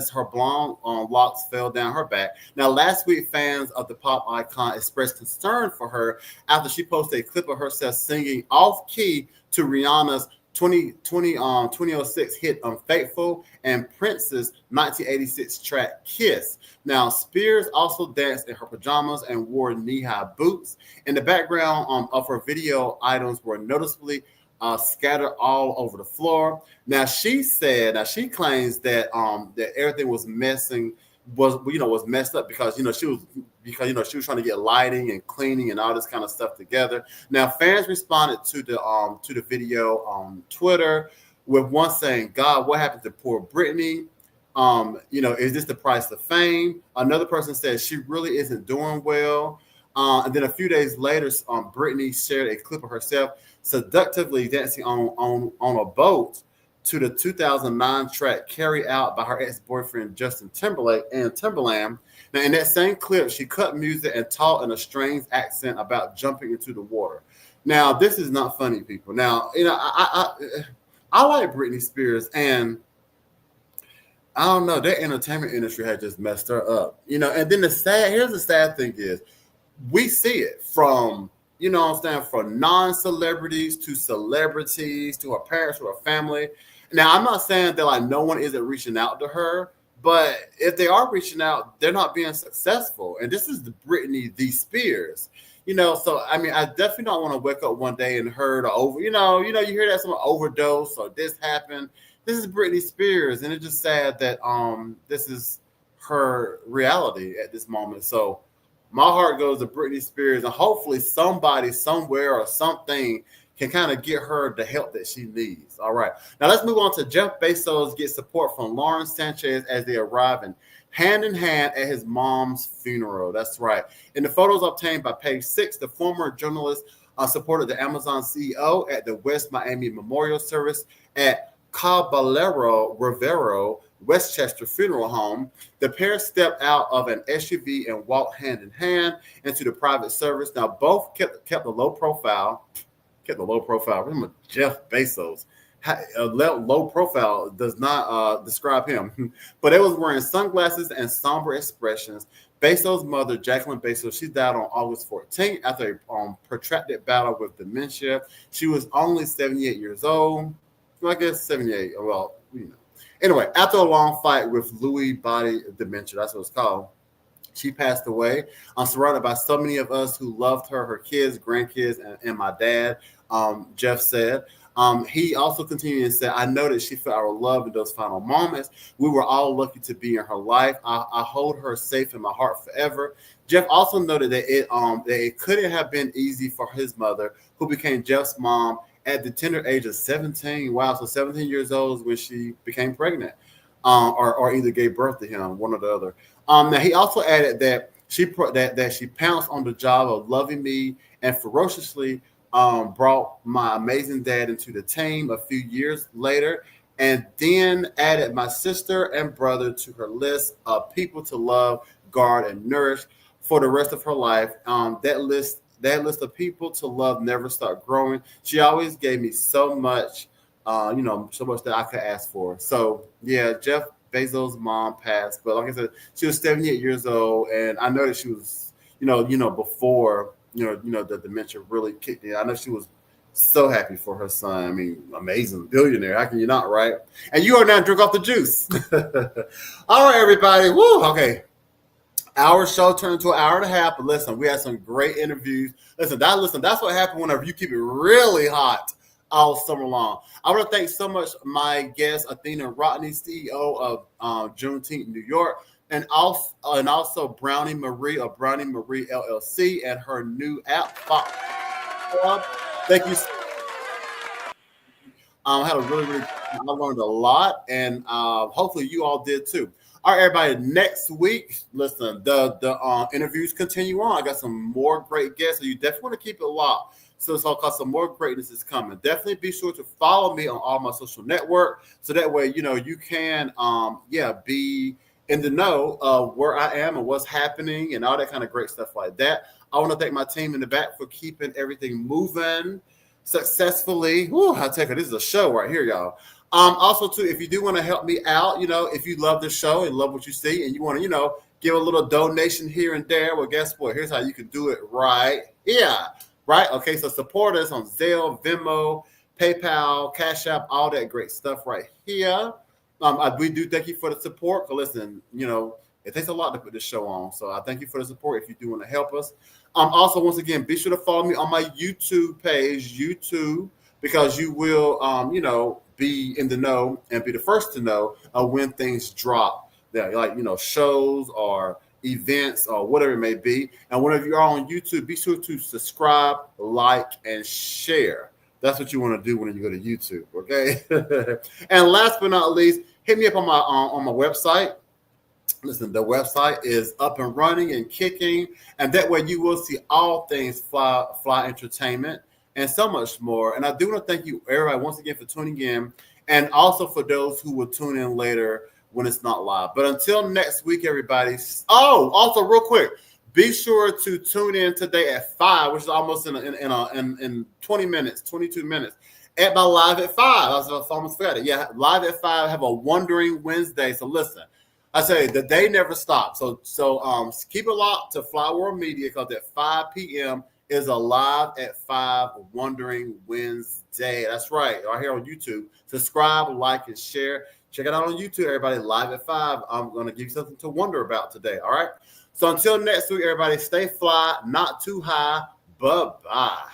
Speaker 1: her blonde locks fell down her back. Now, last week, fans of the pop icon expressed concern for her after she posted a clip of herself singing off key to Rihanna's 2006 hit Unfaithful and Prince's 1986 track Kiss. Now, Spears also danced in her pajamas and wore knee-high boots. In the background of her video, items were noticeably scattered all over the floor. Now, she claims that that everything was messed up because she was trying to get lighting and cleaning and all this kind of stuff together. Now, fans responded to the video on Twitter with one saying, "God, what happened to poor Britney? Is this the price of fame?" Another person said she really isn't doing well. And then a few days later, Britney shared a clip of herself seductively dancing on a boat to the 2009 track Carry Out by her ex-boyfriend Justin Timberlake and Timbaland. Now, in that same clip, she cut music and talked in a strange accent about jumping into the water. Now, this is not funny, people. Now, I like Britney Spears, and I don't know, that entertainment industry had just messed her up. And then here's the sad thing is, we see it from, from non-celebrities to celebrities to her parents, to her family. Now, I'm not saying that no one isn't reaching out to her, but if they are reaching out, they're not being successful. And this is the Britney the Spears, So I definitely don't want to wake up one day and heard you hear that someone overdose or this happened. This is Britney Spears, and it's just sad that this is her reality at this moment. So my heart goes to Britney Spears, and hopefully somebody somewhere or something can kind of get her the help that she needs. All right. Now let's move on to Jeff Bezos get support from Lauren Sanchez as they arrive in hand at his mom's funeral. That's right. In the photos obtained by Page 6, the former journalist supported the Amazon CEO at the West Miami Memorial Service at Caballero Rivero Westchester Funeral Home. The pair stepped out of an SUV and walked hand in hand into the private service. Now, both kept a low profile. Remember, Jeff Bezos. A low profile does not describe him, but they was wearing sunglasses and somber expressions. Bezos' mother, Jacqueline Bezos, she died on August 14th after a protracted battle with dementia. She was only 78 years old. I guess 78. Well, Anyway, after a long fight with Lewy body dementia, that's what it's called, she passed away. I'm surrounded by so many of us who loved her, her kids, grandkids, and my dad, Jeff said. He also continued and said, I know that she felt our love in those final moments. We were all lucky to be in her life. I hold her safe in my heart forever. Jeff also noted that it couldn't have been easy for his mother, who became Jeff's mom at the tender age of 17. Wow, so 17 years old when she became pregnant, or either gave birth to him, one or the other. Now he also added that she pounced on the job of loving me and ferociously brought my amazing dad into the team a few years later, and then added my sister and brother to her list of people to love, guard, and nourish for the rest of her life. That list of people to love never stopped growing. She always gave me so much, so much that I could ask for. So yeah, Jeff Bezos' mom passed, but like I said, she was 78 years old, and I know that she was, before the dementia really kicked in. I know she was so happy for her son. I mean, amazing billionaire. How can you not, right? And you are now drink off the juice. All right, everybody. Woo. Okay. Our show turned into an hour and a half, but listen, we had some great interviews. Listen, that's what happened whenever you keep it really hot all summer long. I want to thank so much my guest, Athena Rodney, CEO of Juneteenth New York, and also Brownie Marie of Brownie Marie LLC and her new app, Fox Club. Thank you. I had a really I learned a lot, and hopefully you all did too. All right, everybody. Next week, listen, the interviews continue on. I got some more great guests, so you definitely want to keep it locked. So it's all because some more greatness is coming. Definitely be sure to follow me on all my social network, so that way you can be in the know of where I am and what's happening and all that kind of great stuff like that. I want to thank my team in the back for keeping everything moving successfully. Woo, I take it. This is a show right here, y'all. Also, too, if you do want to help me out, if you love the show and love what you see and you want to, give a little donation here and there, well, guess what? Here's how you can do it right here. Right? Okay, so support us on Zelle, Venmo, PayPal, Cash App, all that great stuff right here. We do thank you for the support. But listen, it takes a lot to put this show on. So I thank you for the support if you do want to help us. Also, once again, be sure to follow me on my YouTube page, because you will, be in the know and be the first to know when things drop. Like, shows or events or whatever it may be. And whenever you're on YouTube, be sure to subscribe, like, and share. That's what you want to do when you go to YouTube, okay? And last but not least, hit me up on my website. Listen, the website is up and running and kicking, and that way you will see all things fly entertainment and so much more. And I do want to thank you, everybody, once again for tuning in, and also for those who will tune in later when it's not live. But until next week, everybody. Oh, also real quick, be sure to tune in today at 5, which is almost in 20 minutes, 22 minutes, at my Live at 5. I almost forgot it. Yeah, Live at 5. Have a Wondering Wednesday. So listen, I say the day never stops. So keep it locked to Fly World Media, because at 5 p.m. is a Live at 5 Wondering Wednesday. That's right, right here on YouTube. Subscribe, like, and share. Check it out on YouTube, everybody. Live at 5. I'm going to give you something to wonder about today, all right? So until next week, everybody, stay fly, not too high. Bye-bye.